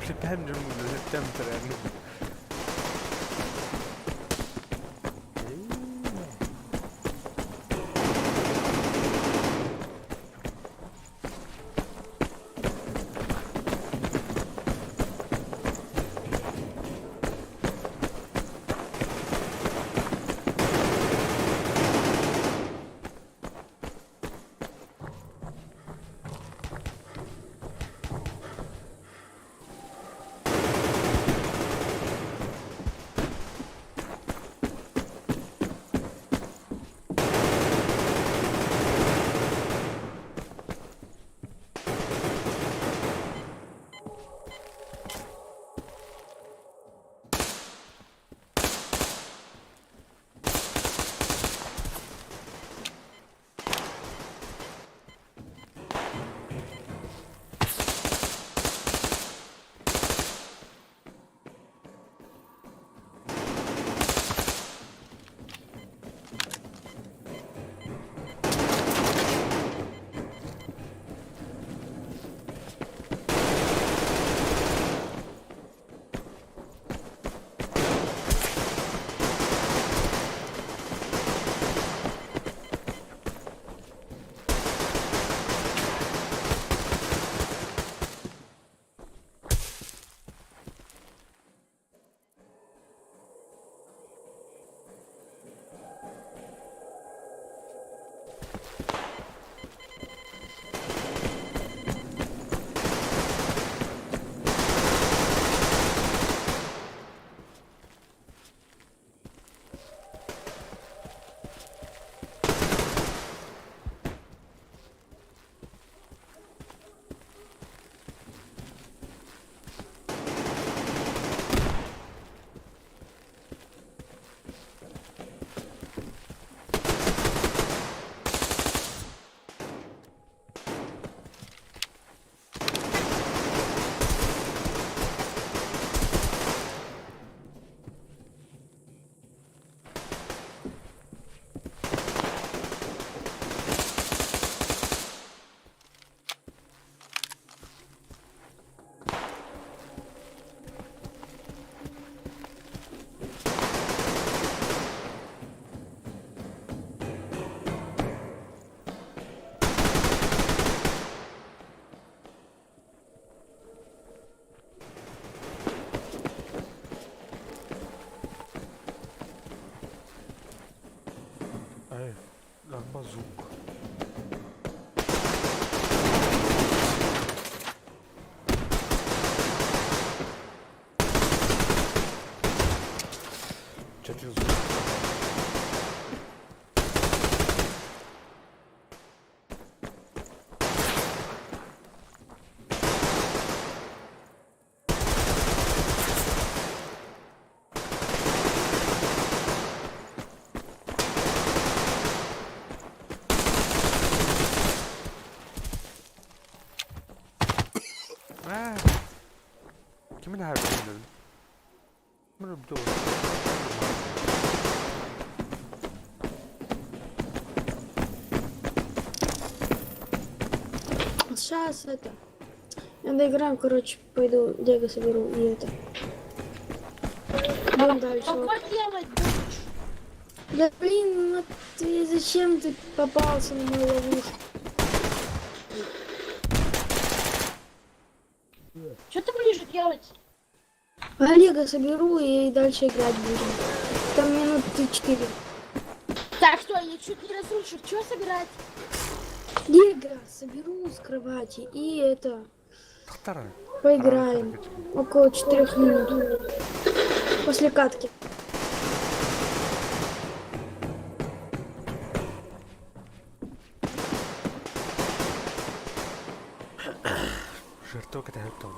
Depending on the temperature. звук. Чё ты звук? Kimin her şeyini dedim. Bunu bir doğru. Сейчас это. Я доиграем, короче, пойду Лего соберу и это. Будем дальше. Да блин, ну ты зачем ты попался на мою ловушку? Что ты будешь делать? А Лего соберу и дальше играть будем. Там минуты 4. Так, что, я чуть не разрушил. Что собирать? Лего соберу с кровати и это. Вторая. Поиграем. Около 4 минут. После катки. Жертва это готова.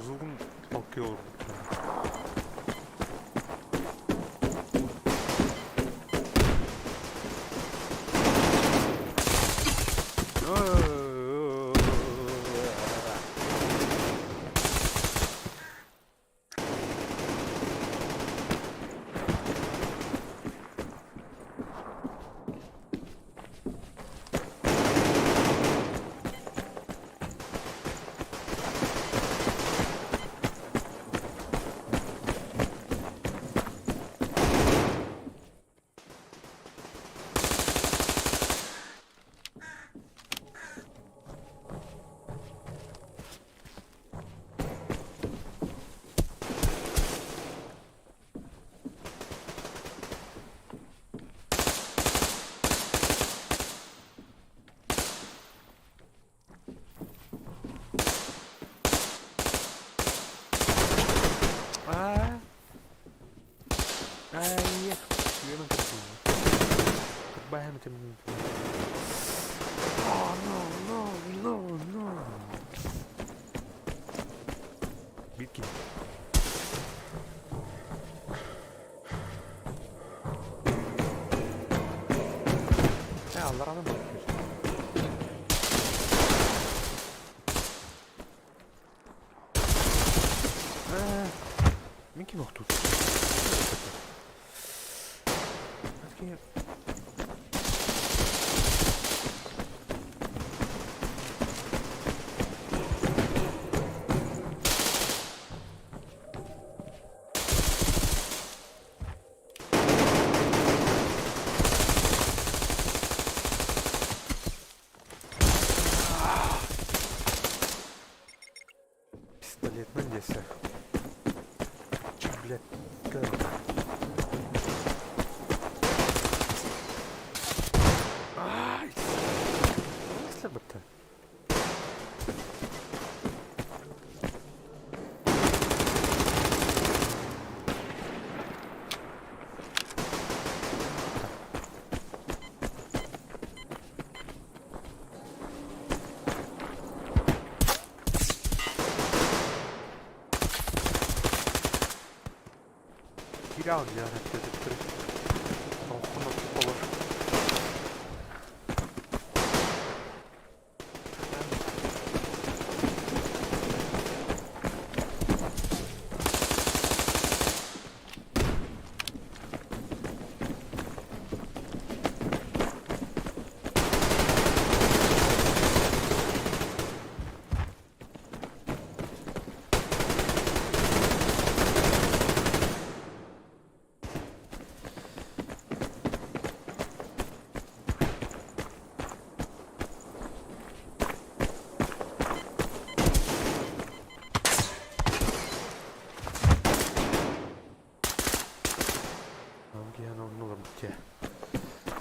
Звуком толкил. Oh no. Bitki. Allah rahmet eylesin. Mink noch tut. Пистолет на лесе. Че, блядь, как? Ай! Если бы ты. Раунд я где-то открыть. Кнопку положу.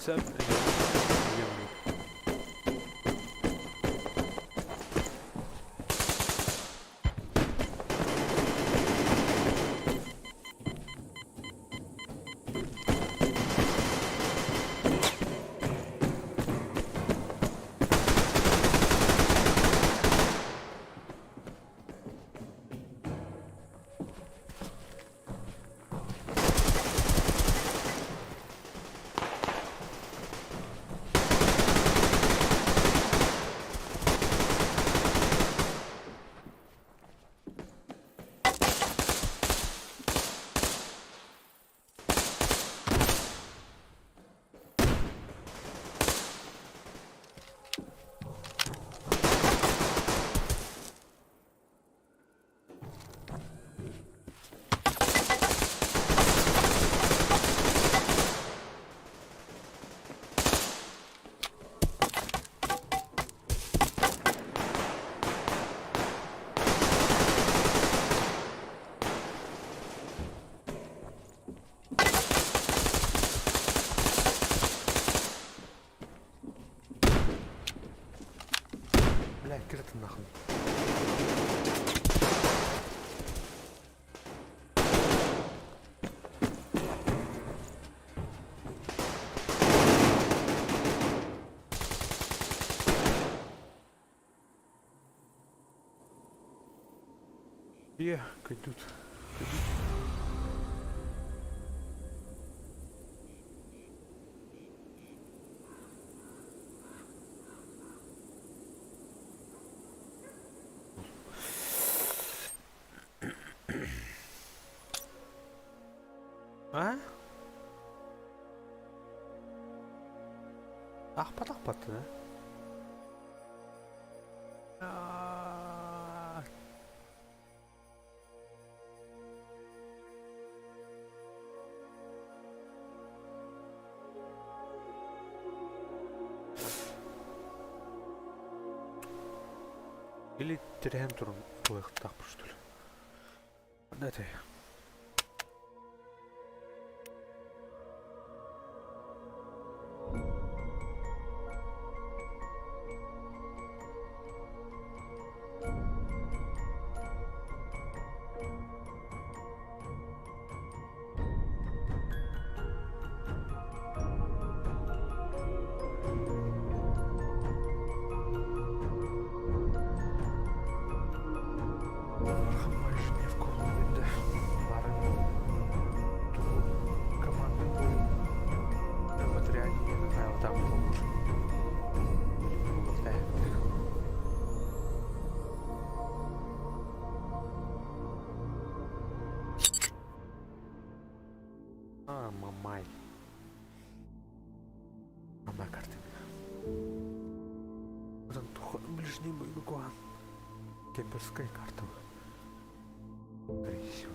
Це приємно. Бля, кидай ты нахуй. Кайдут. А? Ахпат, да? Или теряем турн твоих так, что ли? Да ты. Мамай. Мама карты. Вот он тухо ближний мой букван. Кемперская карта. Скорее всего.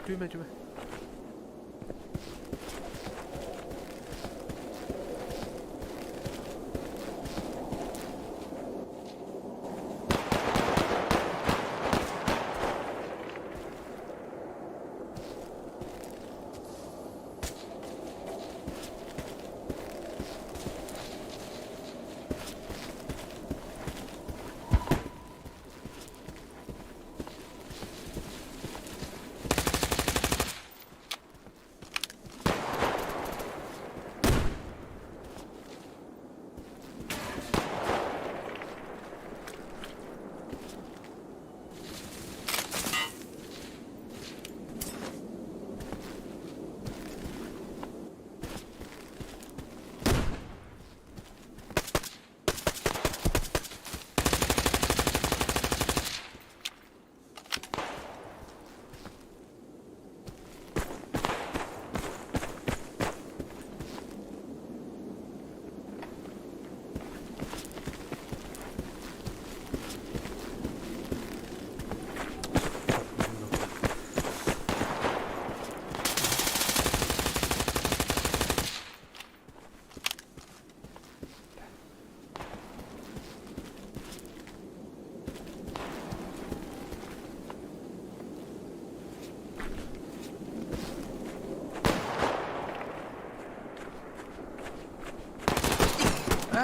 Tüme.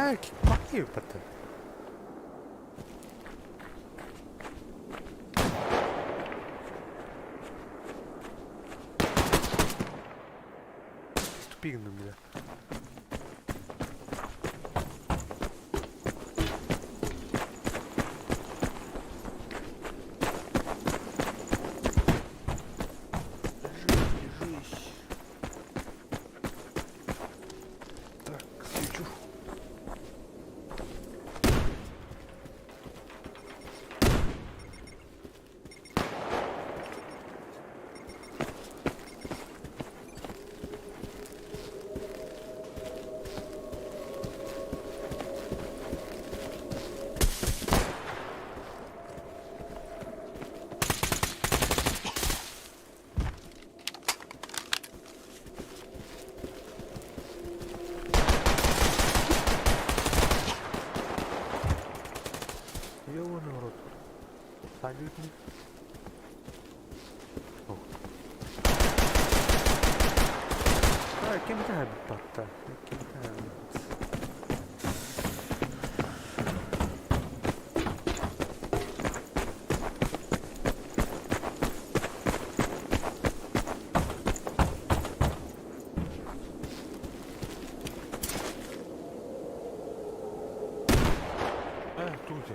Erkek bakıyor patı. Ступигнем, бля. Держись. Так, свечу. Ёбаный в рот. Салютник. Ох. Кем ты пата? Кем ты? Тут.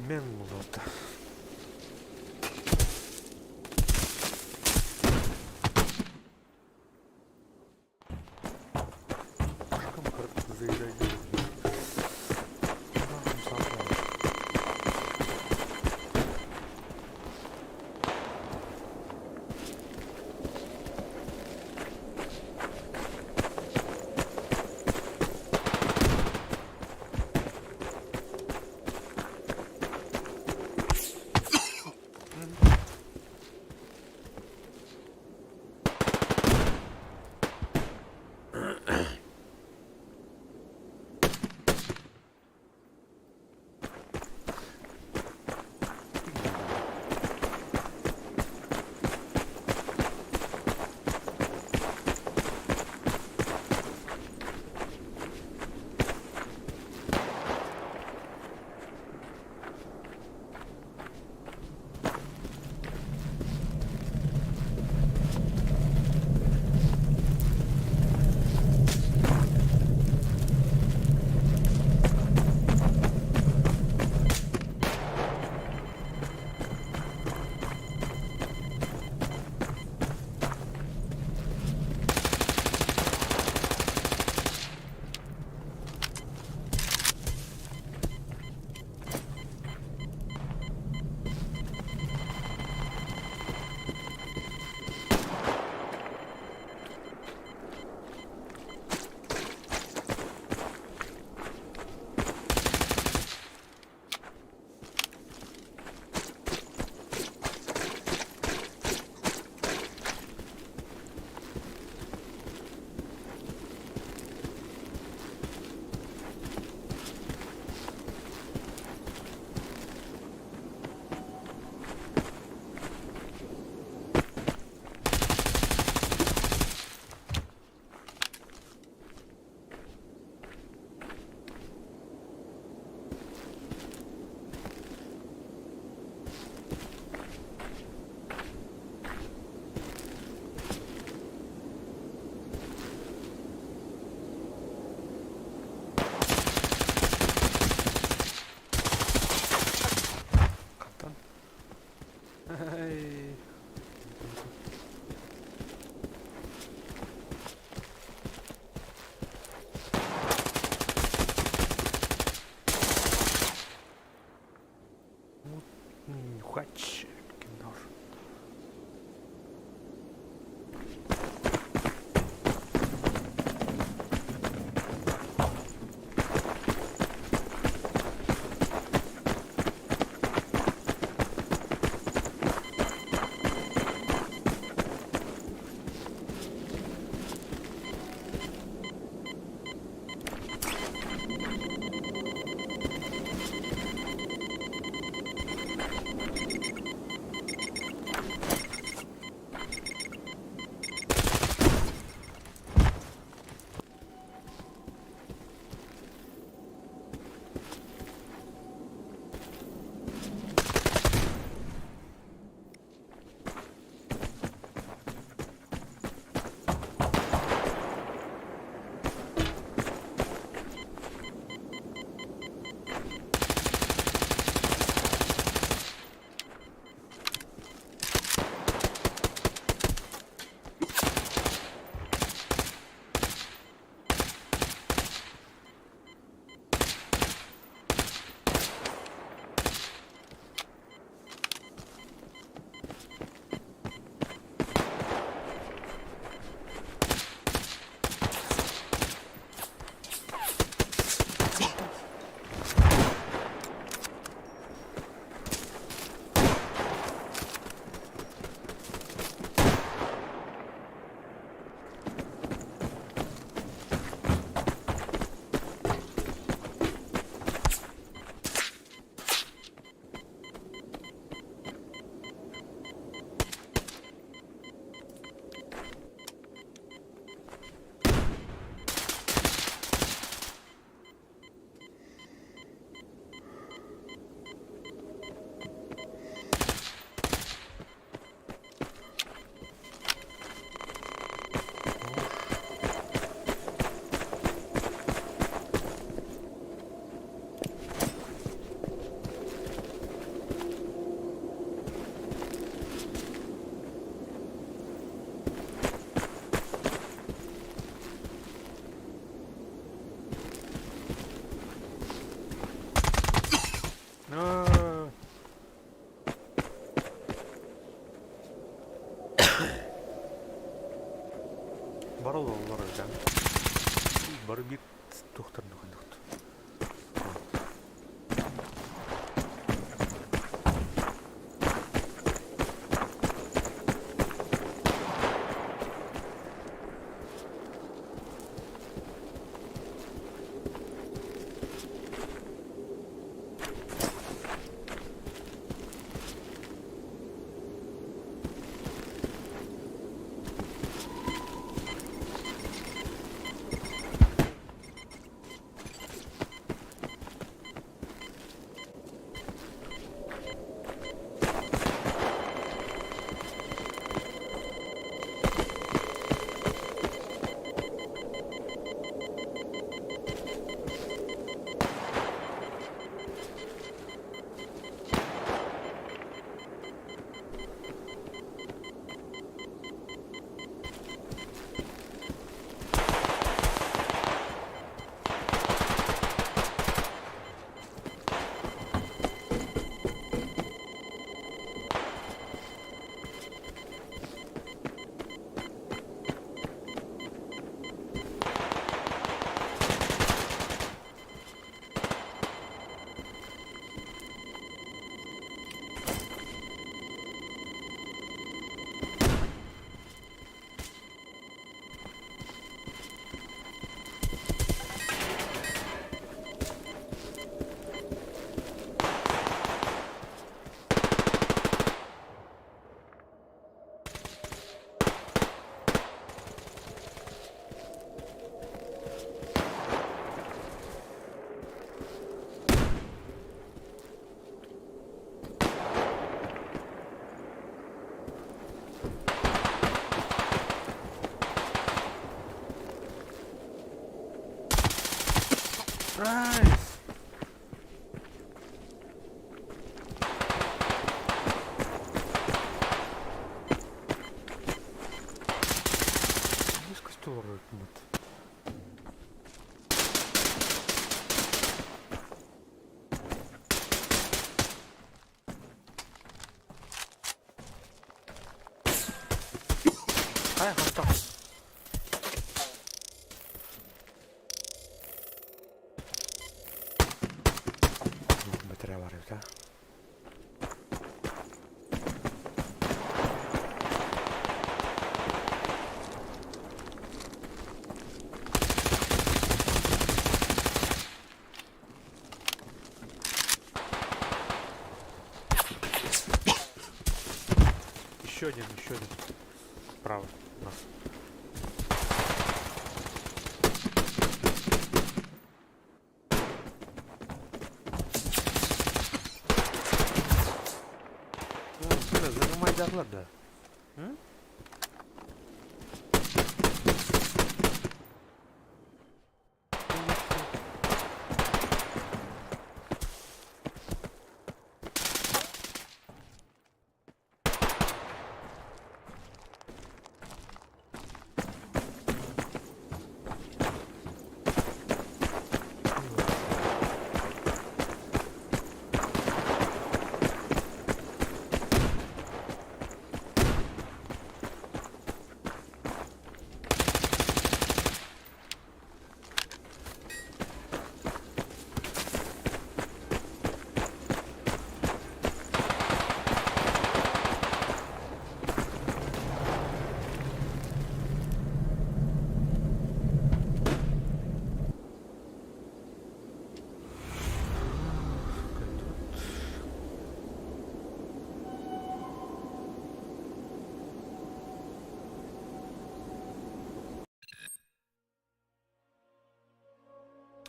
Мен мулата. Пушкам как заезжать. Алло, Лорен. Барбит доктор. Найс! Низко сторону. Ай, готов. Треба варити, так? Еще один. Справа у нас. Занимай доклада.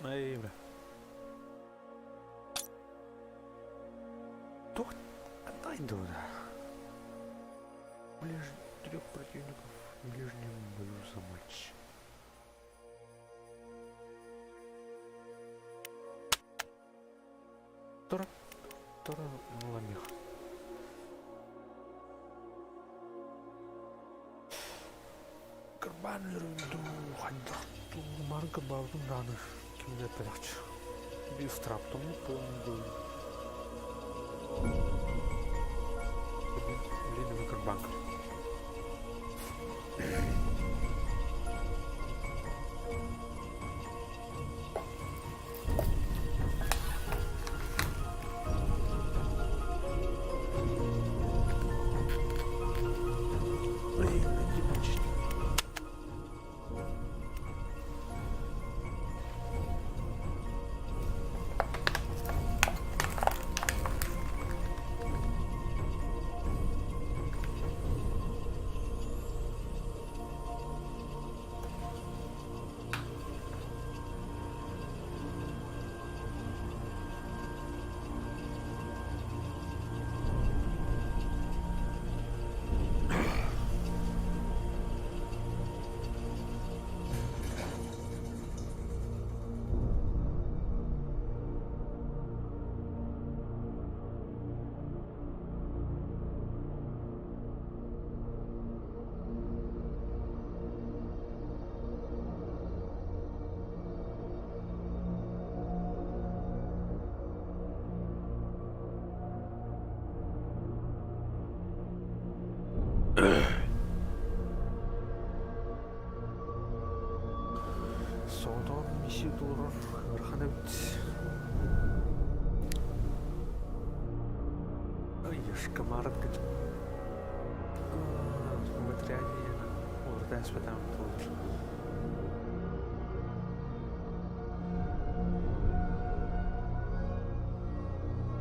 Ай, бля. Тух, отдай туда. Трех противников в ближнем бою за матч. Тора ламих. Карбанеру хандахту марка бавдун раны. Kimde pelakçı. Bir ıstıraptım mı? Polum Линовый Карбанк. Артур Арханович. Ой, я ж комарка. Матеріальні. Повертаюсь питаємо телевізор.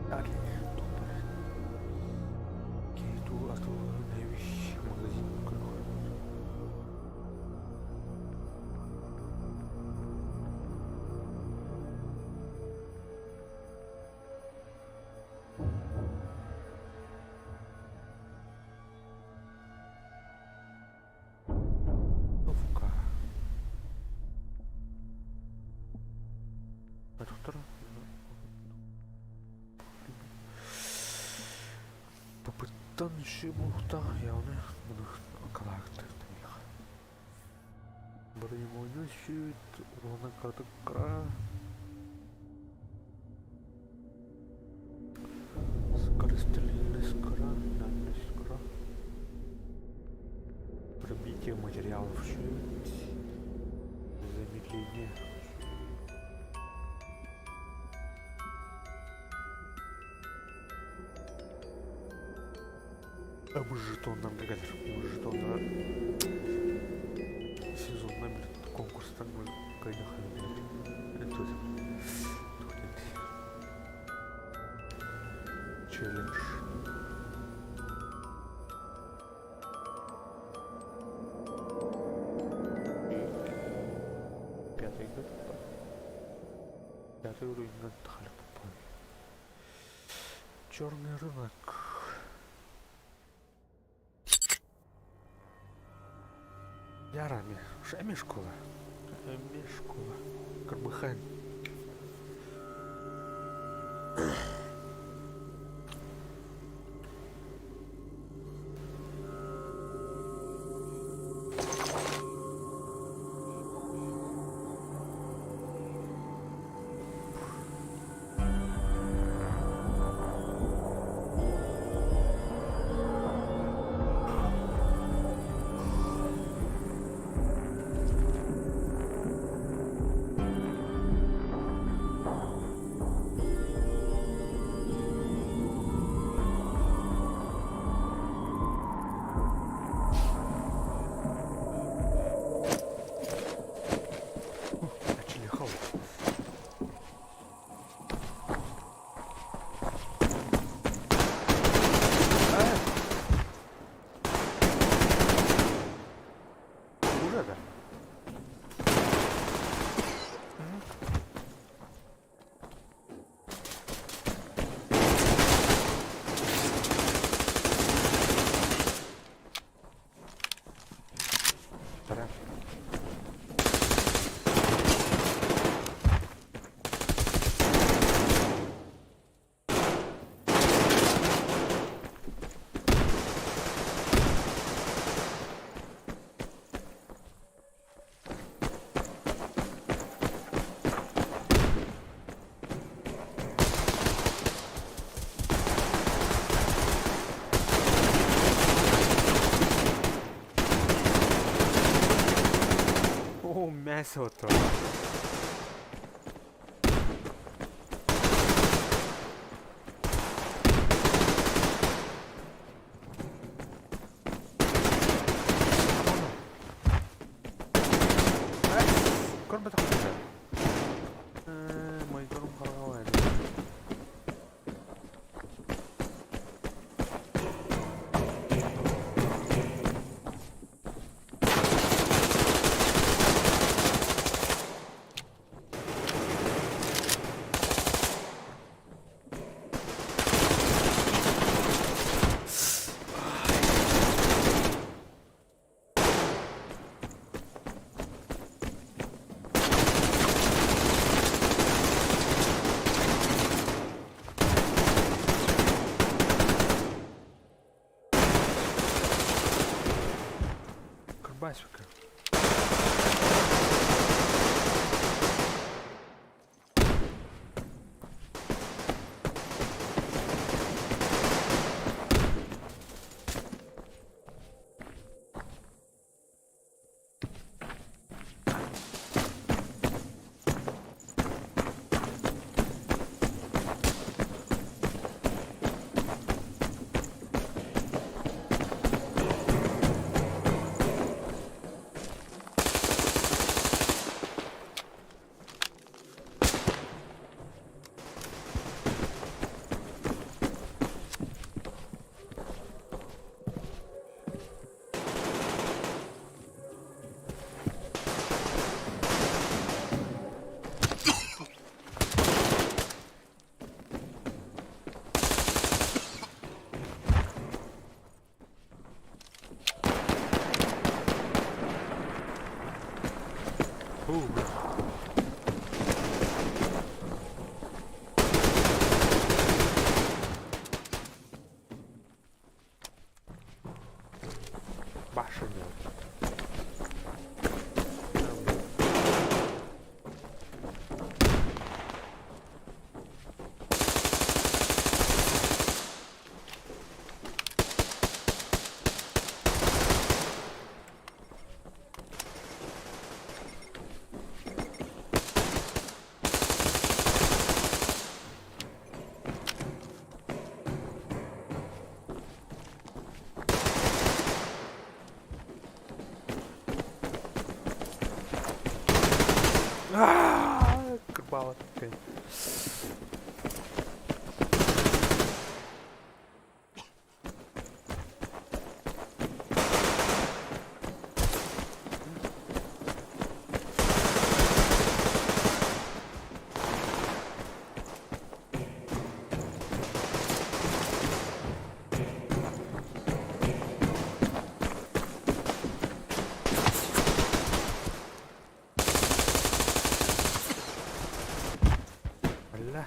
Так, добре. Окей, ту, а ту найвищий магазин. Новка. А тут второй? Попитанші мухта, явно буду околакти їх. Беремо щит, головна карта кра. Скористальный скра, дальний скра. Пробитие материалов щит. Замедление. Жетон нам догадер. Жетон на сезон номер конкурс так мы конечно это челлендж. Пятый год. Пятый уровень надо попасть. Черный рынок. Ярами. Шами школа. Шами школа. Карбыхан. Мясо то. Корба так. Мой дом головой. Басика. попало таке. Бля.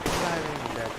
Правильно, блядь.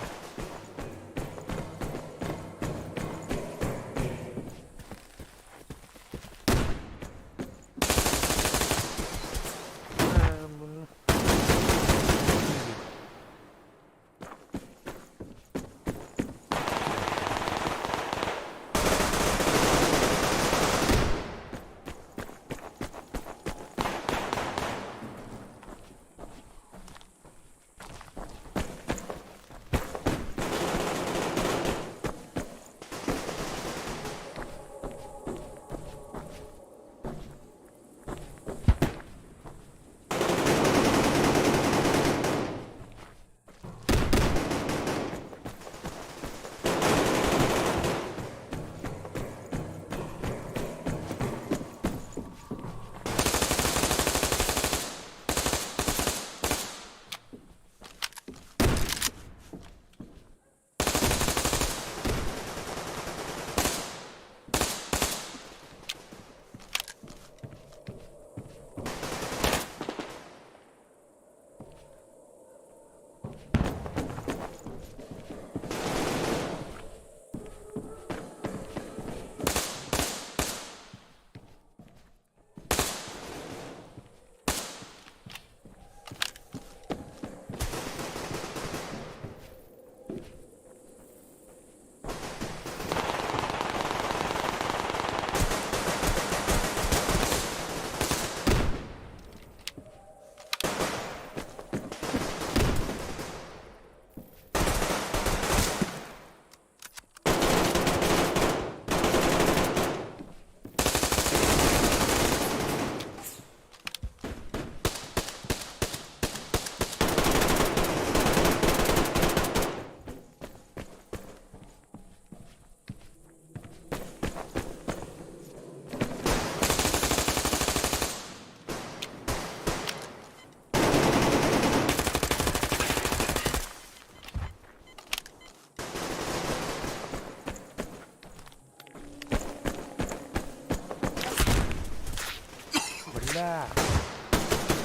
Бля.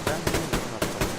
Да ну нахуй.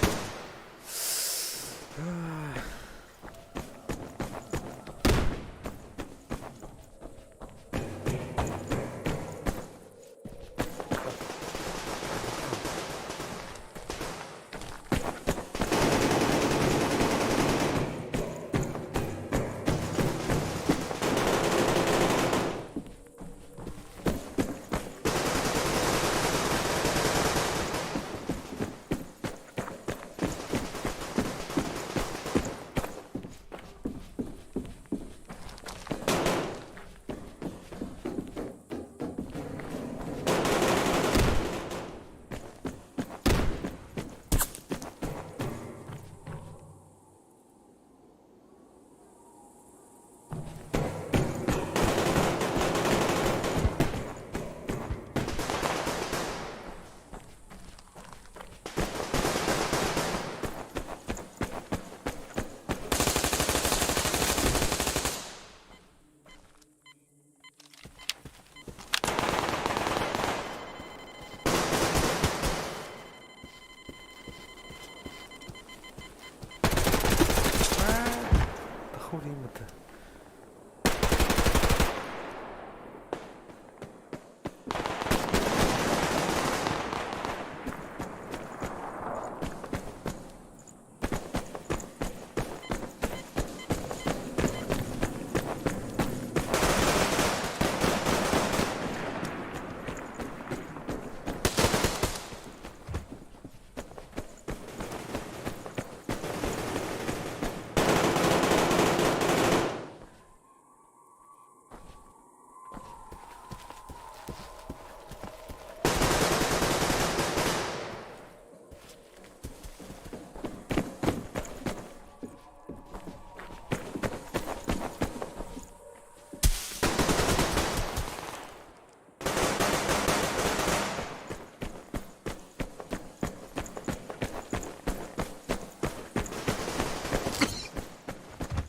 время-то?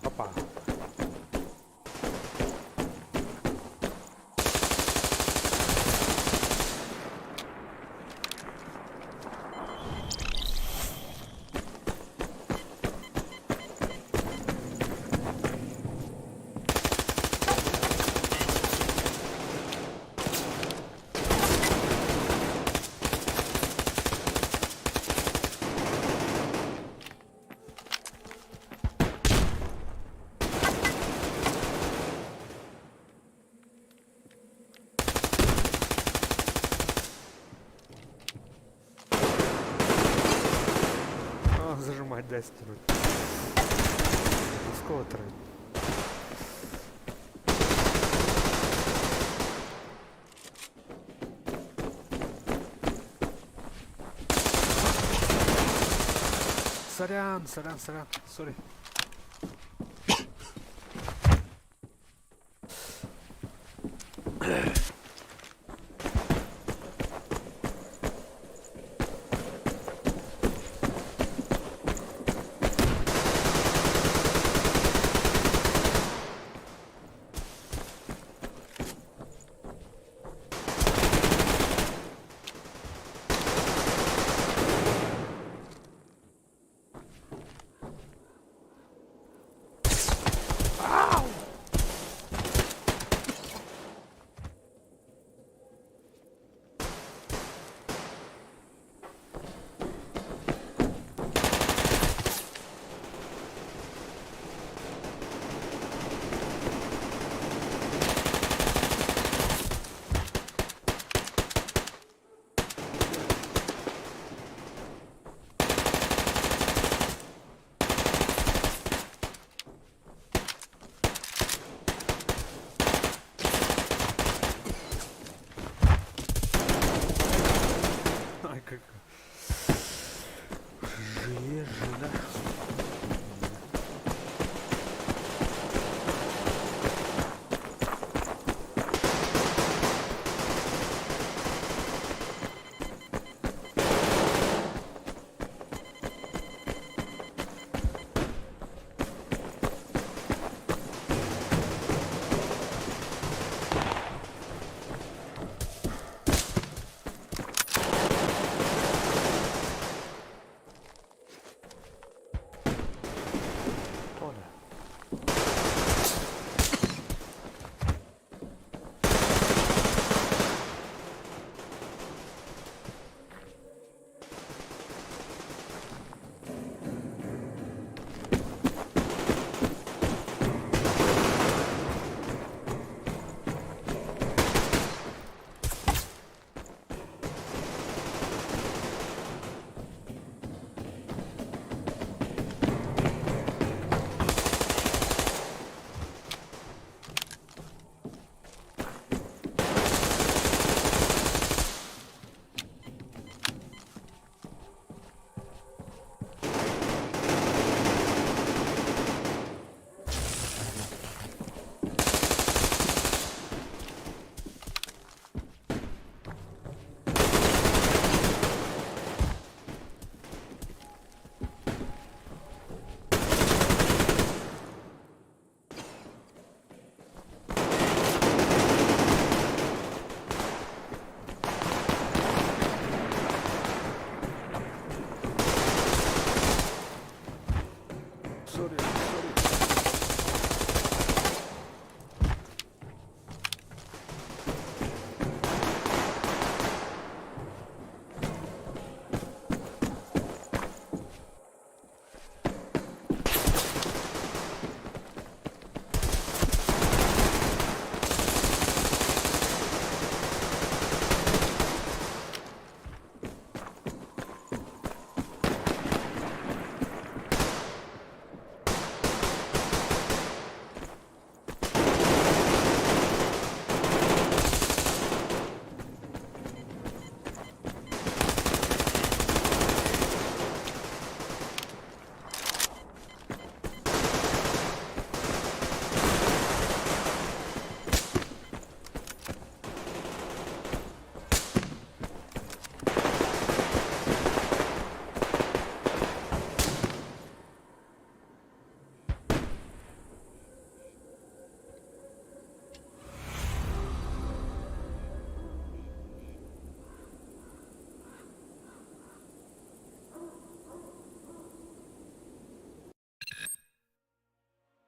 Опа. А, зажимать, дай стянуть. С кого трен? Сорян, сори.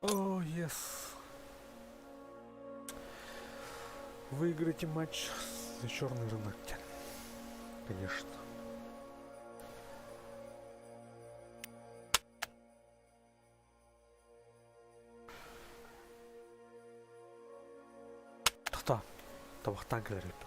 О, ес. Выиграйте матч за черный рынок. Конечно. Та-та. Табақтан келер еді.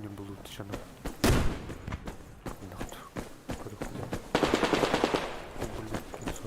не було тишина. Нахуй. Переходимо. Блін, кінцо.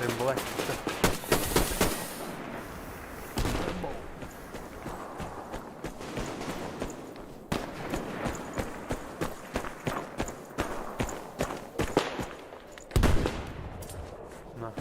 Рембла. На.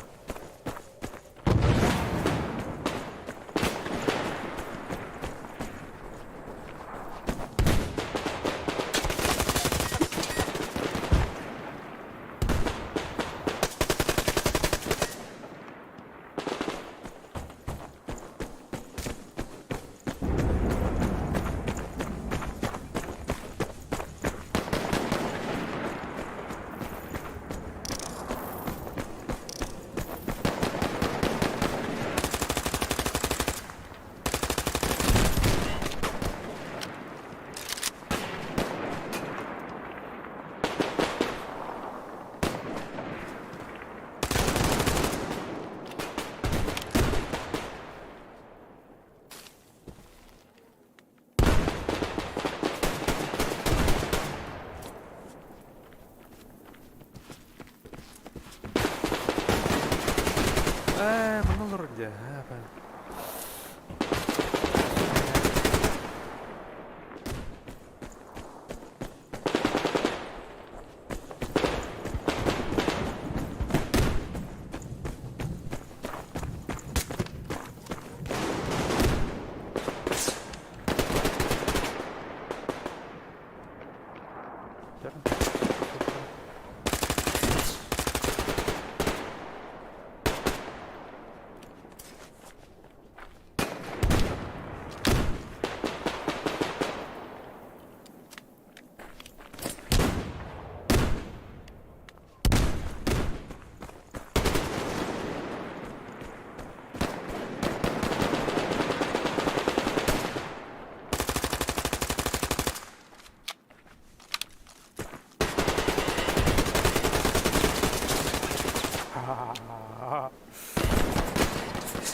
Воно вроде.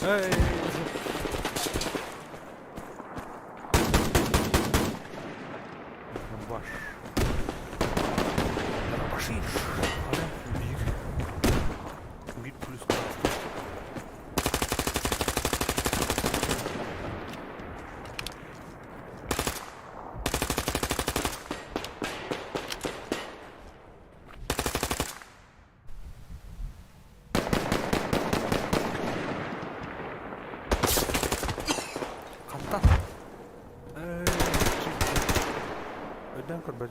Эй! Баш. Башиш. Бит плюс. Öden kurban.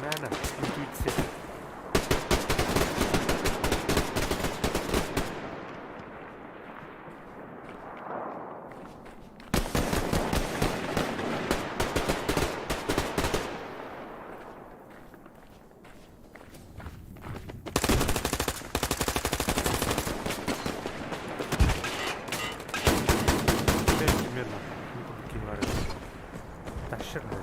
Ne? Intuicja. Примерно. Ну, такие варианты. Так, щерно.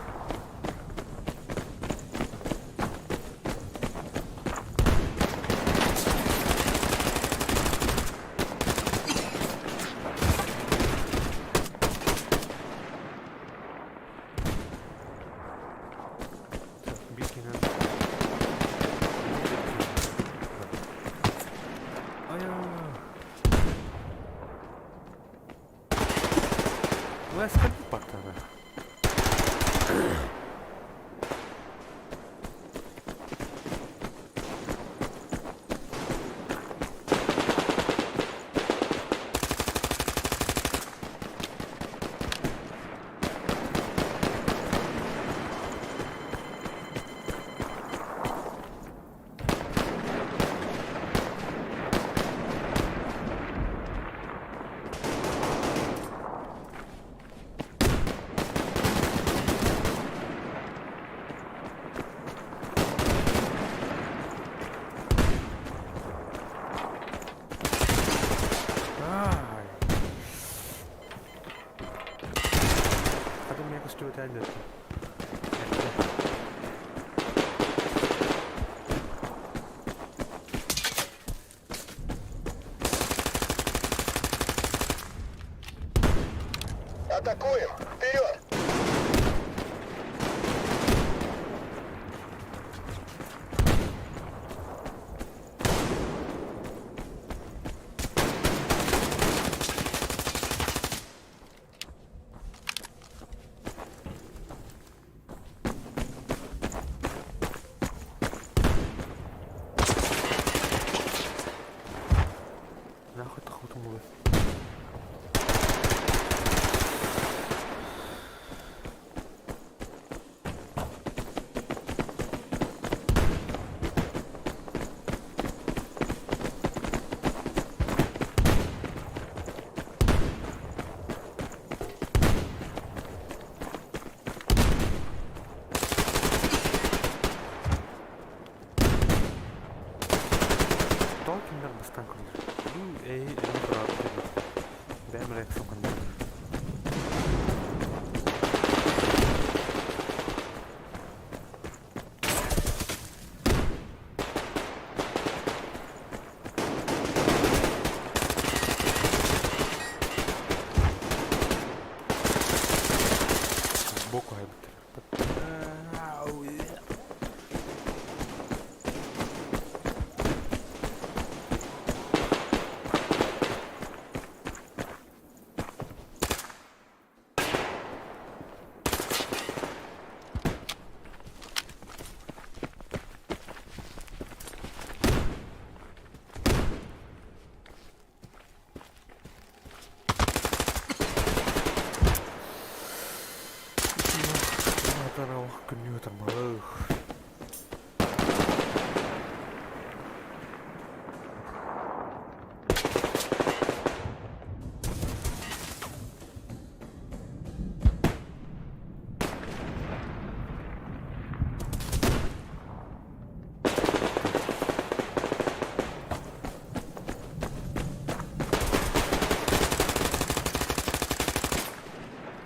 Ugh.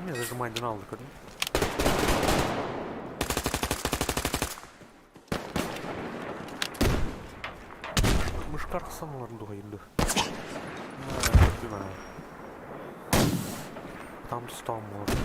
Не зажимай динамик, да? Мышкар самолар дугайынды. Там стам может.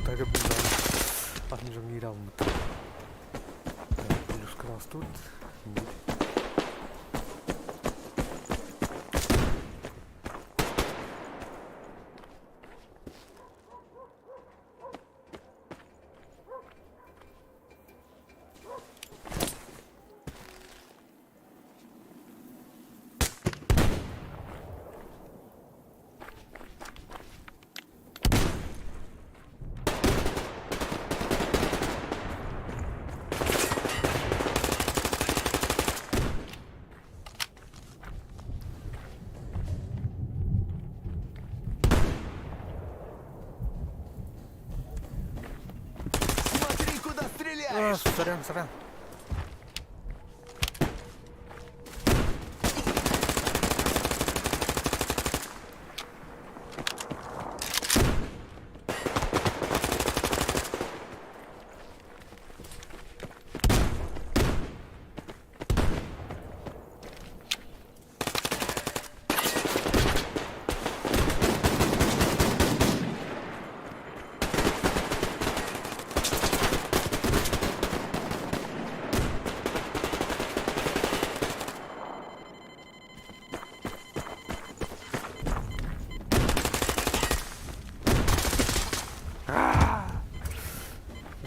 Такая блин, отмежонировал мы. Плюс крас тут. Смотри, куда стреляешь! Сорян.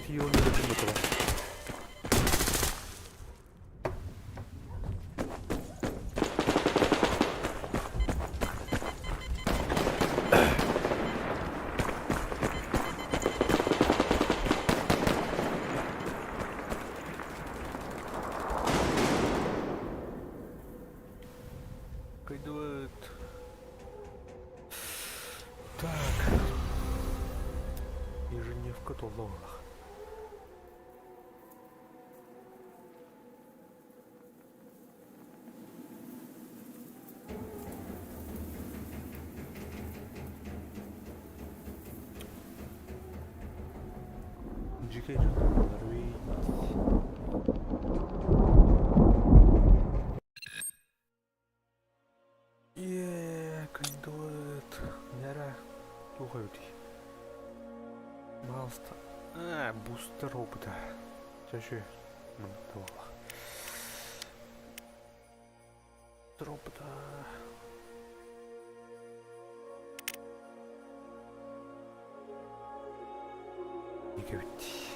Его не допрыгнуло. Кайдует. Так. Ежедневка Толновых. Educated Norway. Кайдует. Нера. Лухаюти. Малста. Бустер опыта. Чаще. Монтовала. Опыта. Никаких.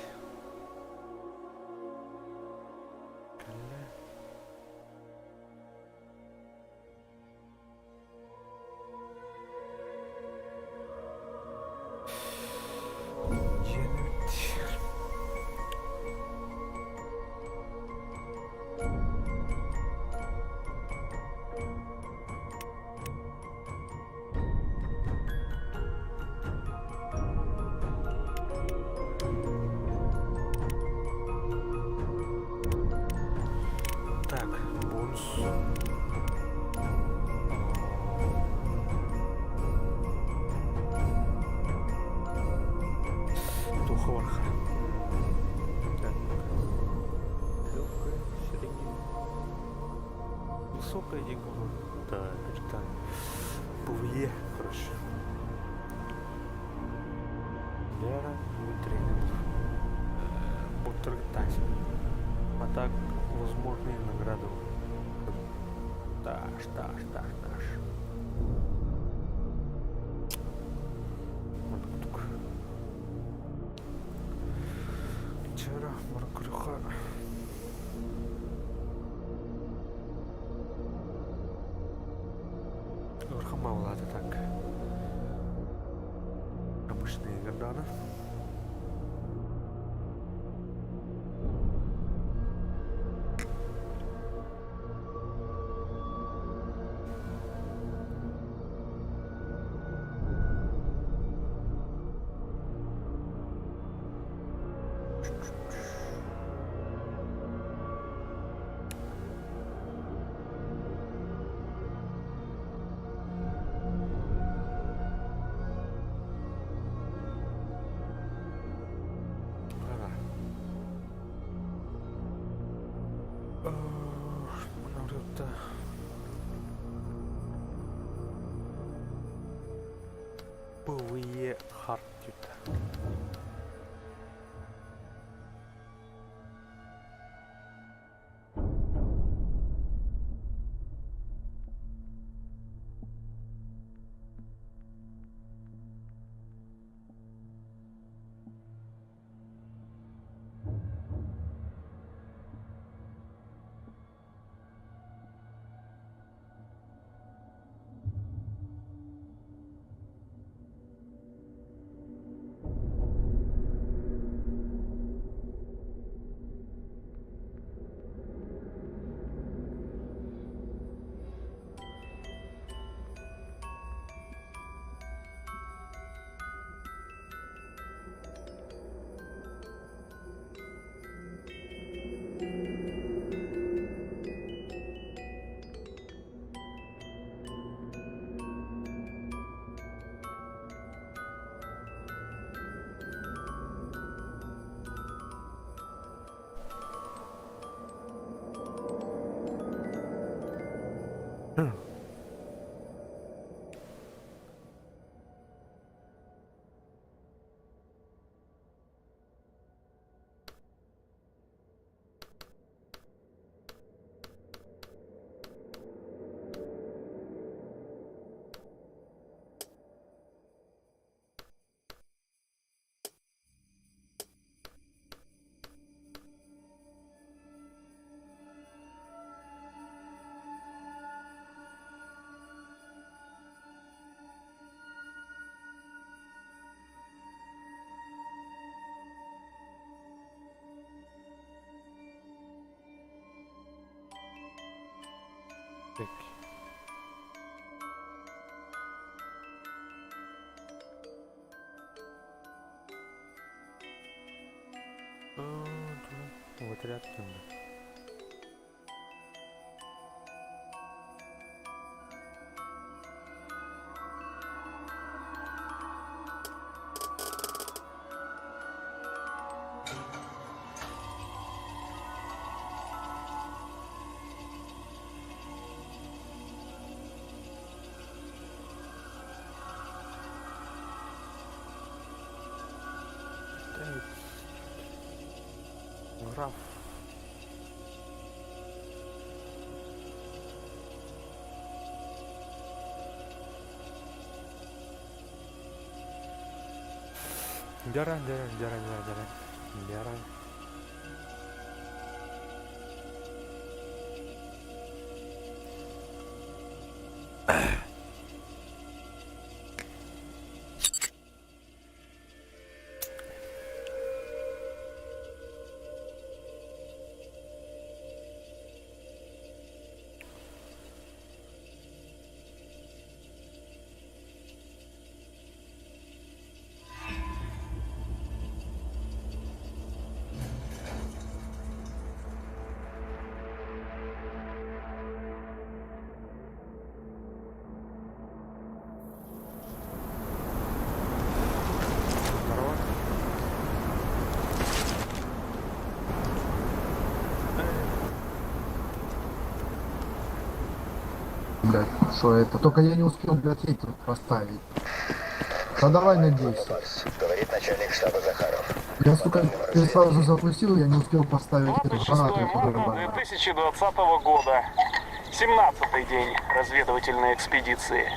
Хорха. Так. Легкая, средняя. Высокая дикого. Да, капитан. Бувье, хорошо. Вера, тренер. Бутердась. А так, возможные награды. Таш. Тук. Вчера Маркрюха. Мало, ладно, так. Обычные гаданы. Бувье Хартюта. Вот ряд темный. Граф. Jarang. Что это? Только я не успел, блядь, эти поставить. Да давай на 10. Говорит начальник штаба Захаров. Я, сука, ты сразу запустил, я не успел поставить эту гранату. 2020 года. 17-й день разведывательной экспедиции.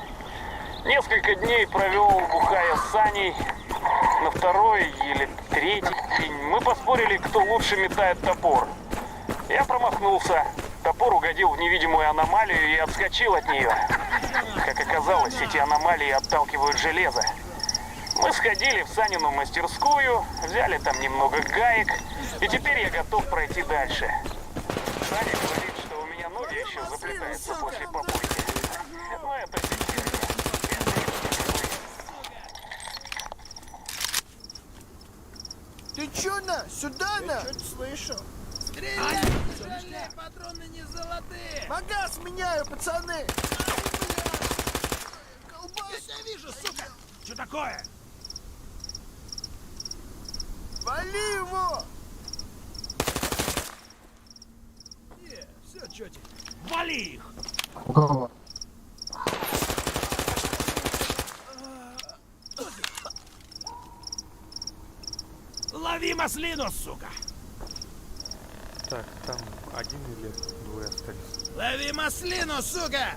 Несколько дней провел, бухая с Саней. На второй или третий день мы поспорили, кто лучше метает топор. Я промахнулся. Топор угодил в невидимую аномалию и отскочил от нее. Как оказалось, эти аномалии отталкивают железо. Мы сходили в Санину мастерскую, взяли там немного гаек, и теперь я готов пройти дальше. Саня говорит, что у меня ноги еще заплетаются после попойки. Но это теперь. Ты чё на? Сюда на? Ты чё слышал? Стреляй! Стреляй, патроны не золотые! Магаз меняю, пацаны! Колбас! Я тебя вижу, сука! Чё такое? Вали его! Не, все, чё тебе? Вали их! У кого? Лови маслину, сука! Так, там один или двое остались. Лови маслину, сука!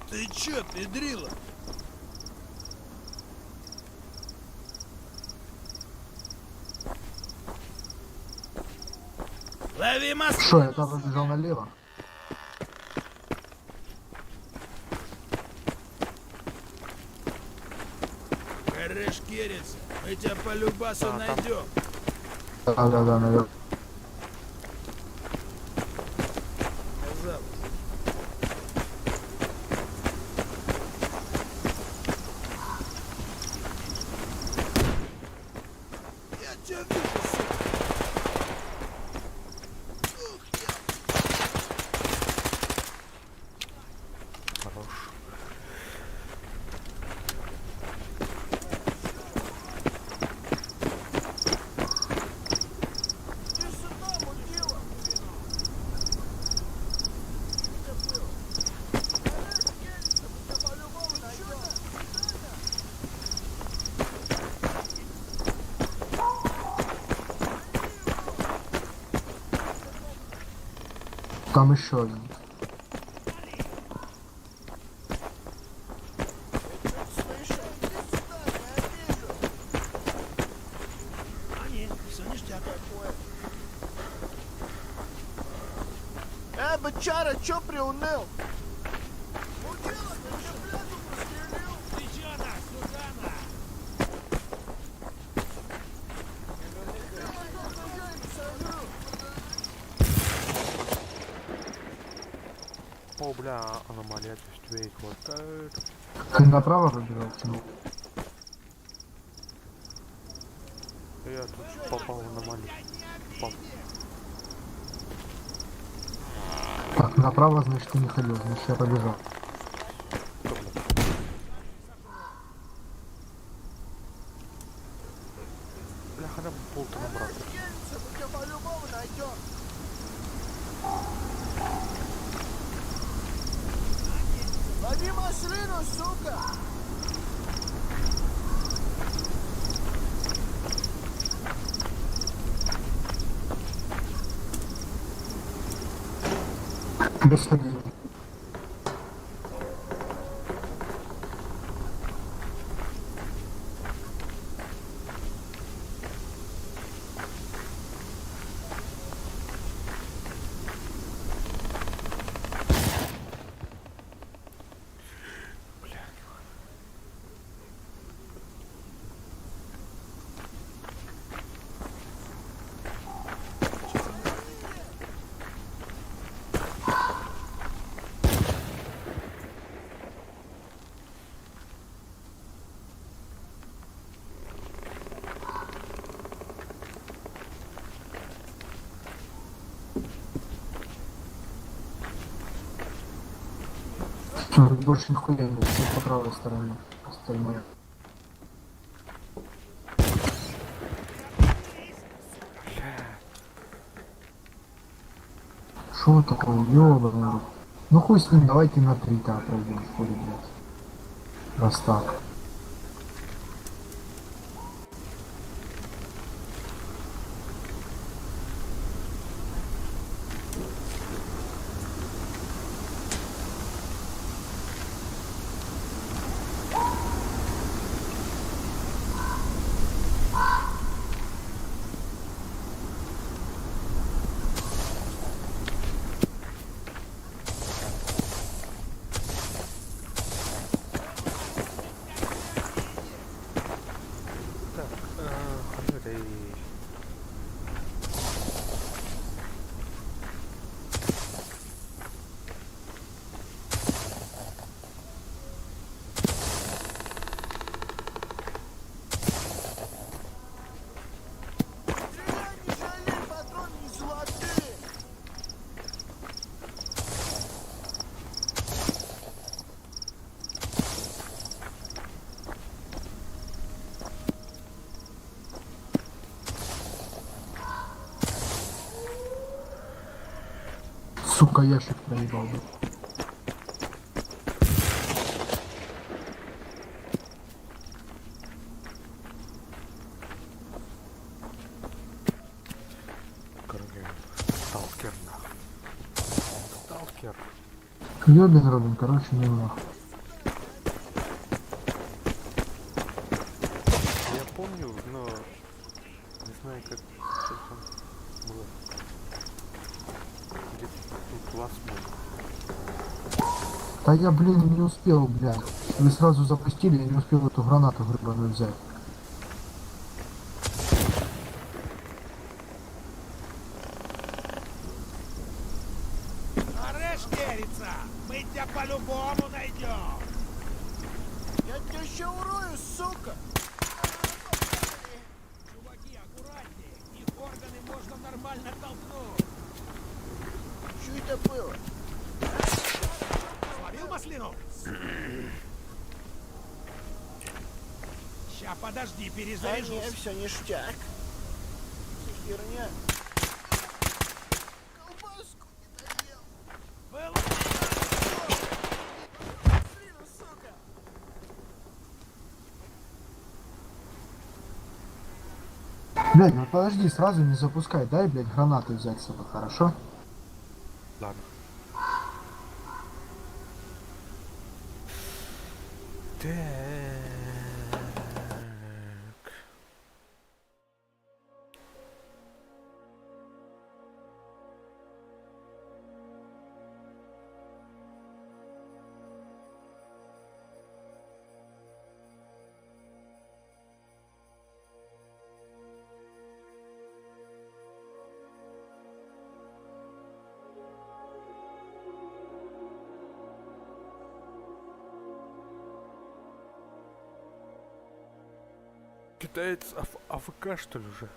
Ты чё, педрила? Лови маслину! Что, я там побежал налево? Корешкерец, мы тебя по любасу найдем. Да, наверное. Я тебя вижу, сука. Хорош. Там еще один. Бычара, чё приуныл? О, бля, аномалия чувствует хватает. Ты направо выбирал, чего? Я тут попал в аномалию. Попал. Так, направо, значит, ты не ходил, значит, я побежал. Бляха, там полтора брата. Лови маслину, сука! Без сомнений. Больше нихуя нет, все по правой стороне. Остальные. Бля. что такое, ёбаный рот. Ну хуй с ним, давайте на 3-то пройдем, что ли, блядь. Раз так. Так, Андрей. Стреляй, не жалей, патроны не золотые. Сука, ящик проебал, блядь. Королев. Сталкер, нахуй. Сталкер. Ёбен Робин, короче, не нахуй. Я помню, но не знаю, как что там было. Где-то тут вас был. Да я, блин, не успел, блядь. Вы сразу запустили, я не успел эту гранату гребаную взять. Орешь, Керица! Мы тебя по-любому найдем! Я тебя еще урою, сука! Чуваки, аккуратнее! Их органы можно нормально толкнуть! Что это было? Словил маслину? Ща, подожди, Да перезаряжусь. не, все ништяк. Все херня. Колбаску не доел. Был... Маслину, сука! Блядь, ну подожди, сразу не запускай, дай, блядь, гранаты взять с собой, хорошо? Ладно. Так. Китаец АФК, что ли, уже?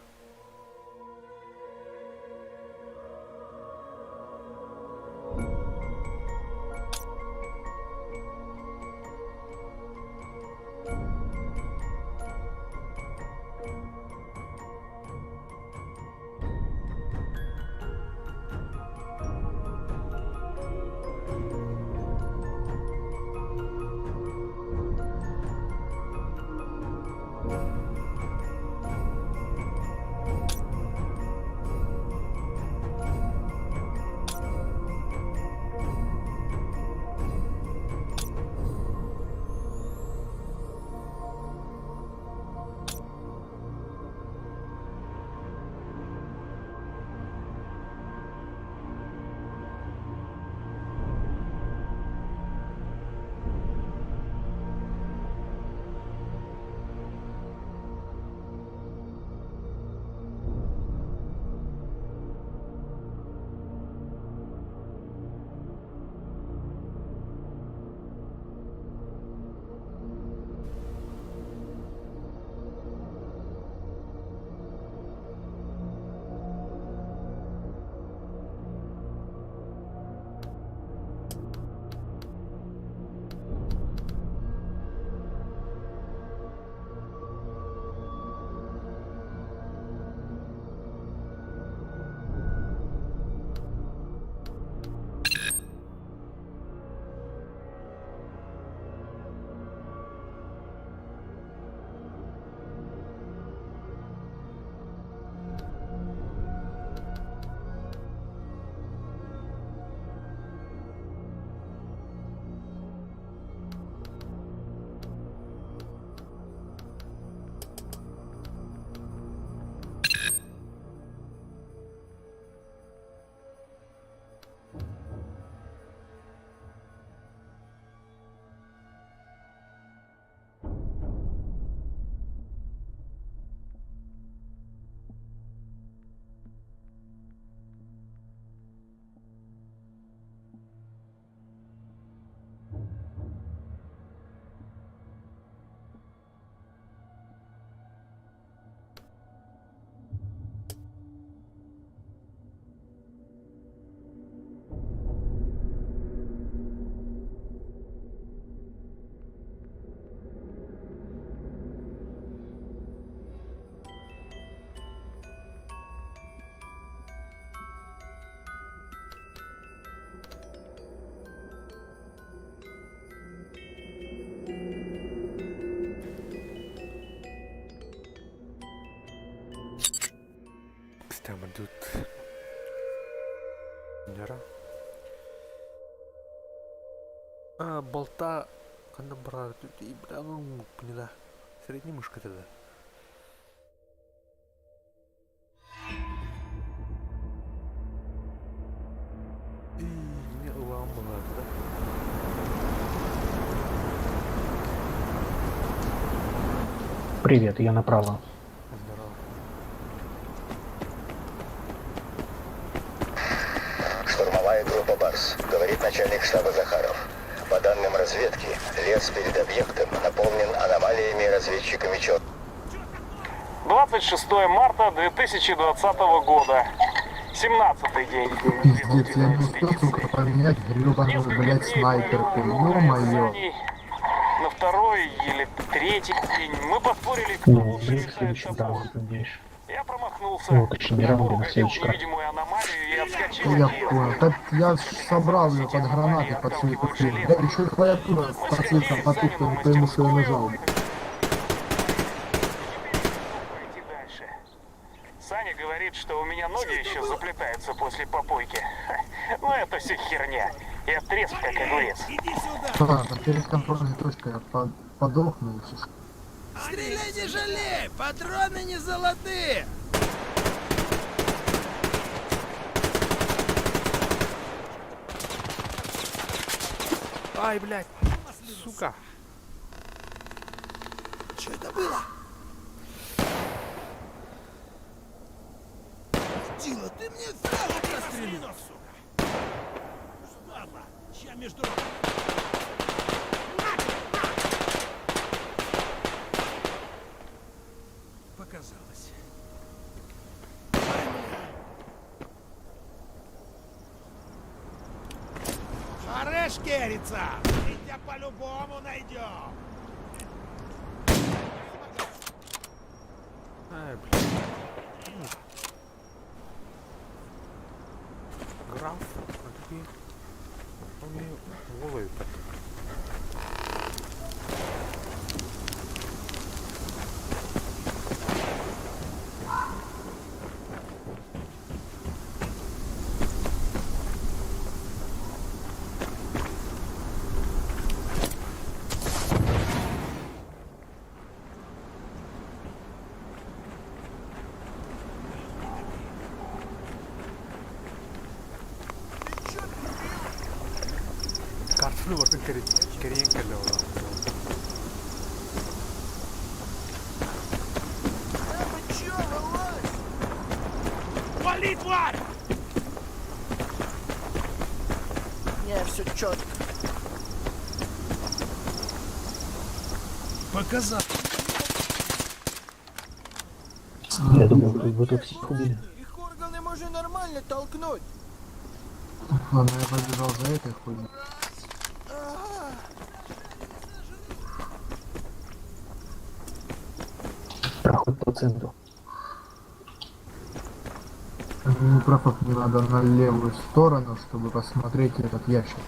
Болта қандай брат, и бля, ну не да. Средний мышка тогда. И не ламбала, да? Привет, я направо. Здорово. Штурмовая группа «Барс», говорит начальник штаба Захаров. По данным разведки, лес перед объектом наполнен аномалиями и разведчиками чет. 26 марта 2020 года. 17-й день разведывательной экспедиции. поменять гребаную, Несколько дней провел в Казани. На второй или третий день мы поспорили, кто лучше летает собак. Я промахнулся. Я угодил в невидимую аномалию и отскочил от Я нее. понял. Так я собрал ее под гранаты, под свои купили. Да еще и клавиатура по цифрам потухла, не пойму, что я нажал. Пойти дальше. Саня говорит, что у меня ноги еще заплетаются после попойки. Ха, ну это все херня. Я трезв как огурец. Ладно, перед контрольной точкой я подохну и все. Стреляй не жалей! Патроны не золотые! Ай, блядь, сука. Что это было? Тила, ты мне сразу прострелил! Ладно, я между... Показалось. Хорош кериться! Мы тебя по-любому найдем! Ай, блядь. Граф, смотри. Он мне голову так. Картину bakın Keriyen kelle orada. Вали, тварь! Не, все четко. Показал. Я думал, вы тут всех убили. Их органы можно нормально толкнуть. Ладно, я побежал за этой хуйней. Проход по центру. Ну, проход мне надо на левую сторону, чтобы посмотреть этот ящик.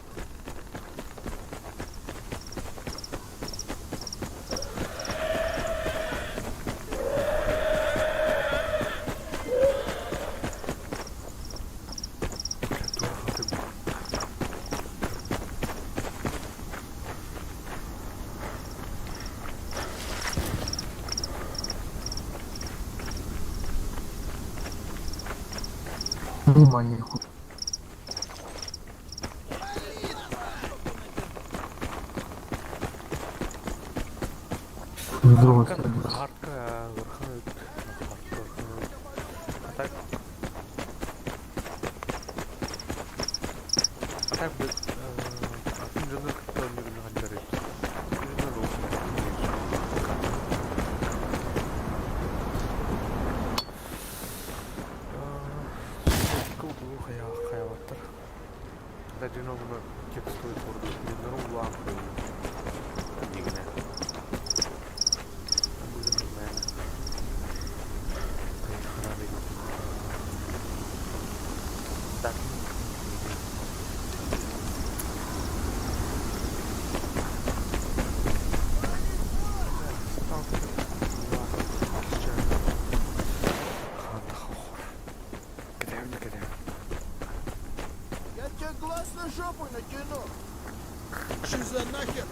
Внимание, хуй. С другой стороны. Арка верховит. А так? А так бы... Инженер кто не говорит. Hayavattır. Dajino bunu tekstoyu sordu. Bunların lampu. Digine. Bugün ben. Harabe gittim. Tak. Я тебе глаз на жопу натяну. Шиза нахер!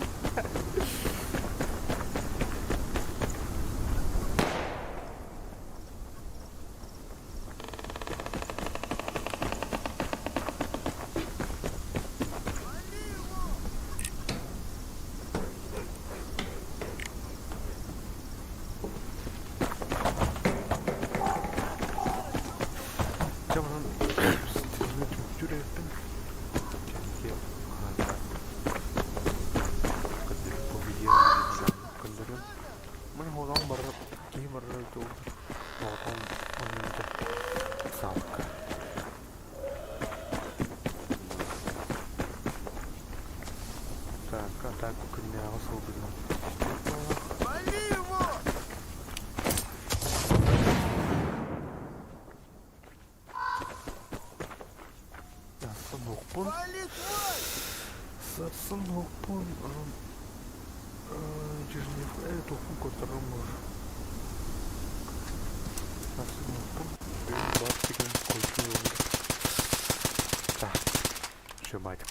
Темрон стильный тюрепин. Mana orang barat ini barat itu orang samka. Так, атаку кня особенно. Вали его! Сосунок пон. Вали твой! Сосунок пон. Чижнев эту фуку тормож. Сосунок пон. Бен бартиген культуру. Так. Что, мать?